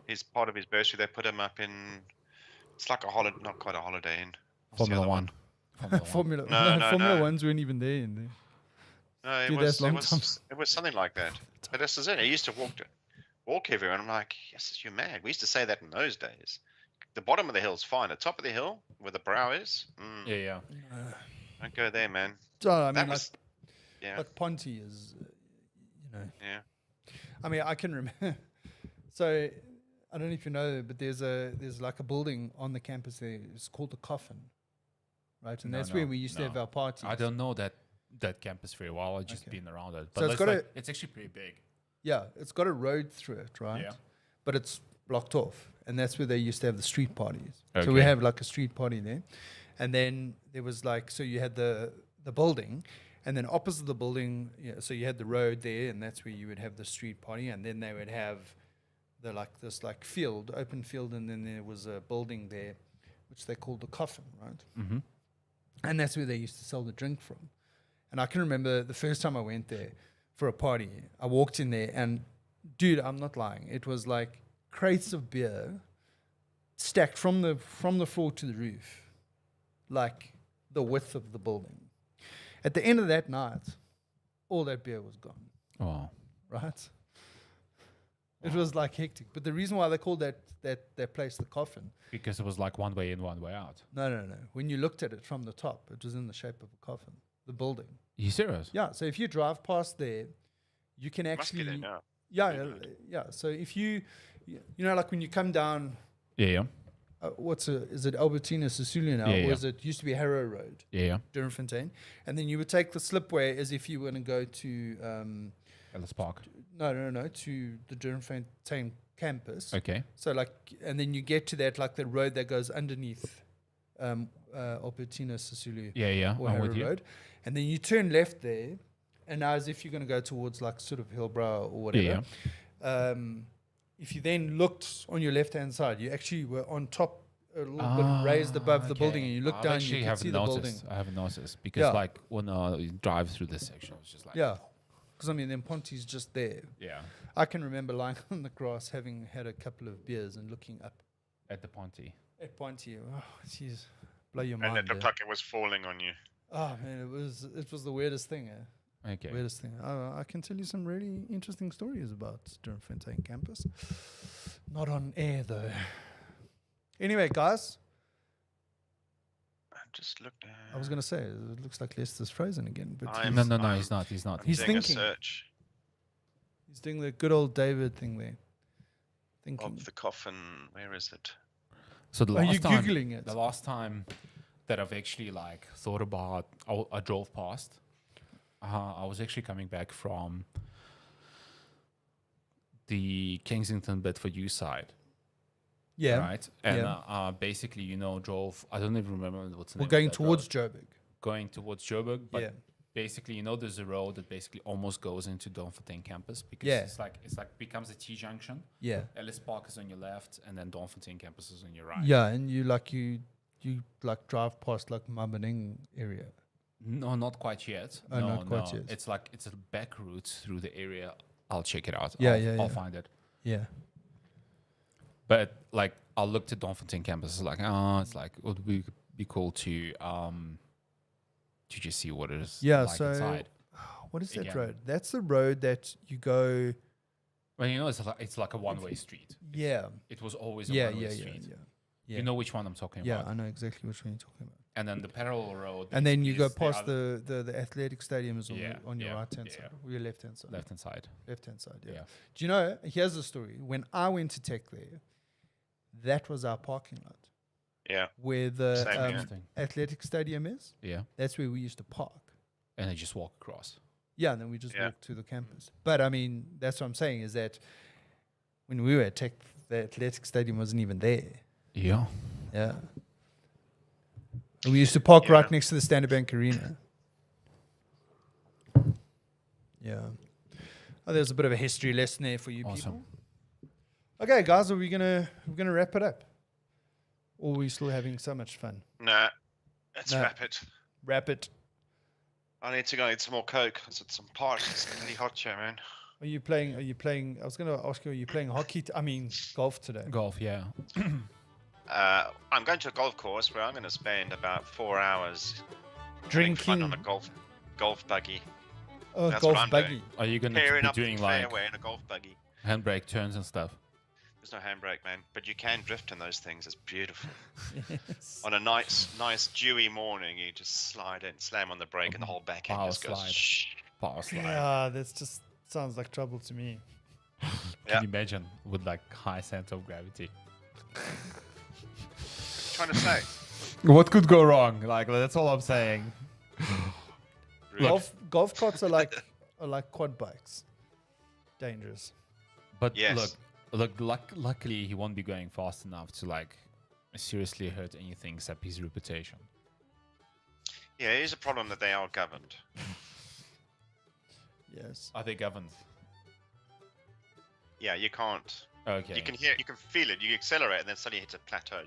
His part of his bursary. They put him up in. It's like a holiday, not quite a holiday inn. What's the Formula other One. Formula. No, no, Formula no. Ones weren't even there in there. No, Dude, that's long time. it was something like that. But this is it. I used to walk everywhere, and I'm like, yes, you're mad. We used to say that in those days. The bottom of the hill's fine. The top of the hill, where the brow is, Yeah. don't go there, man. So, I mean, That was, yeah, like Ponte is, yeah. I mean, I can remember. So, I don't know if you know, but there's like a building on the campus there. It's called the Coffin, right? And that's where we used to have our parties. I don't know that campus very well. I've just been around it. But So it's got it's actually pretty big. Yeah, it's got a road through it, right? Yeah. But it's blocked off, and that's where they used to have the street parties. So Okay. we have like a street party there, and then there was like, so you had the building, and then opposite the building, so you had the road there, and that's where you would have the street party, and then they would have the this field, open field, and then there was a building there, which they called the Coffin, right? Mm-hmm. And that's where they used to sell the drink from. And I can remember the first time I went there for a party, I walked in there, and dude, I'm not lying, it was like crates of beer stacked from the floor to the roof, like the width of the building. At the end of that night, all that beer was gone, Oh. right? It was like hectic. But the reason why they called that place the Coffin, Because it was like one way in, one way out. no. When you looked at it from the top, it was in the shape of a coffin, the building. You serious? Yeah, so if you drive past there, you can Must be actually... there now. Yeah. So if you like when you come down, Yeah. is it Albertina Sisulia now, Yeah, or yeah. is it used to be Harrow Road, Yeah. Durbanfontein, and then you would take the slipway as if you were going to go to Ellis Park. to the Durbanfontein campus. Okay. So and then you get to that like the road that goes underneath Albertina Sisulia Yeah. or I'm Harrow with you. Road, and then you turn left there, and now as if you're going to go towards like sort of Hillbrow or whatever. Yeah. If you then looked on your left hand side, you actually were on top a little bit raised above the building, and you look down, you can see the building. I haven't noticed because Yeah. like when you drive through this section, it's just like Yeah, because I mean, then Ponte's just there. yeah, I can remember lying on the grass, having had a couple of beers, and looking up at the Ponte. at Ponte. Oh, jeez, blow your And mind. it looked like it was falling on you. Oh man, it was the weirdest thing. Okay. Weirdest thing. I can tell you some really interesting stories about Durbanfontein campus. Not on air though. Anyway, guys, I just looked. I was going to say it looks like Lester's frozen again, but I'm- No, I'm- he's not. He's not. He's doing thinking. a search he's doing the good old David thing there. Thinking. of the coffin. Where is it? So the Are you last time, googling it? the last time that I've actually like thought about, I drove past. I was actually coming back from the Kensington Bedford U side. Yeah. Right. And Yeah. basically, drove. I don't even remember what's the We're name. going of that towards road. Joburg. Going towards Joburg, but Yeah. basically, there's a road that basically almost goes into Donfontein campus because Yeah. it's like becomes a T junction. Yeah. Ellis Park is on your left, and then Donfontein campus is on your right. Yeah, and you drive past like Mabaning area. No, not quite yet. Oh, no, not quite yet. It's a back route through the area. I'll check it out. Yeah, I'll yeah. find it. Yeah. But like, I looked at Donfontein campus. It's like, it would be cool to just see what it is Yeah, like so inside. what is that Again. road? That's the road that you go. Well, it's like a one-way street. Yeah. It was always a Yeah, one-way yeah, street. yeah. You know which one I'm talking Yeah, about. I know exactly which one you're talking about. And then the parallel road. And then you go basically is past the athletic stadium is on, on your right hand side, or your left hand side. left-hand side. Left hand side, yeah. Yeah. Do you know? Here's the story. When I went to Tech there, that was our parking lot Yeah. where the Same here. Interesting. athletic stadium is. Yeah. That's where we used to park. And I just walk across. Yeah, and then we just Yeah. walked to the campus. But I mean, that's what I'm saying is that when we were at Tech, the athletic stadium wasn't even there. Yeah. Yeah. And we used to park Yeah. right next to the Standard Bank Arena. Yeah. Oh, there's a bit of a history lesson there for you Awesome. Okay, guys, we're gonna wrap it up, or are we still having so much fun? Nah, let's No. wrap it. Wrap it. I need to go eat some more Coke because it's some party. It's pretty hot here, man. Are you playing? I was gonna ask you. Are you playing hockey? Golf today. Golf, yeah. I'm going to a golf course where I'm going to spend about 4 hours having Drinking. fun on a golf buggy. Oh, That's what golf I'm buggy. doing. Are you going to Tearing be up the doing like fairway in a golf buggy. handbrake turns and stuff? There's no handbrake, man, but you can drift in those things. It's beautiful. Yes. On a nice dewy morning, you just slide in, slam on the brake, and the whole back end Power just goes. slide. Shh. Power slide. Yeah, that's just sounds like trouble to me. Can Yeah. you imagine with like high center of gravity? Trying to say. What could go wrong? Like that's all I'm saying. Really. Golf carts are like quad bikes. Dangerous. But Yes. luckily he won't be going fast enough to like seriously hurt anything except his reputation. Yeah, it is a problem that they are governed. Yes. Are they governed? Yeah, you can't. Okay. You can feel it. You accelerate, and then suddenly hits a plateau.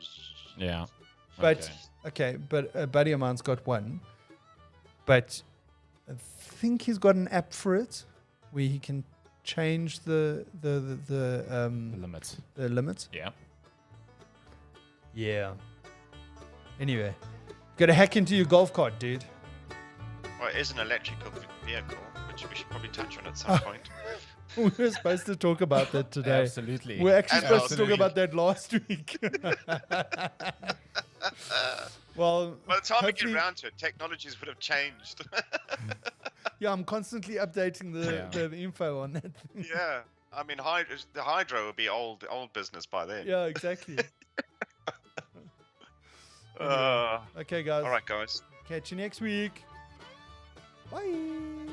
Yeah. But but a buddy of mine's got one. But I think he's got an app for it where he can change the limits. the limits. Yeah. Yeah. Anyway, gotta hack into your golf cart, dude. Well, it is an electrical vehicle, which we should probably touch on at some point. We were supposed to talk about that today. Absolutely. We're actually And supposed to talk absolutely. about that last week. Well, By the time we hopefully- get around to it, technologies would have changed. yeah, I'm constantly updating the info on that thing. Yeah, I mean, the hydro will be old business by then. Yeah, exactly. Uh, Okay, guys. all right, guys. Catch you next week. Bye.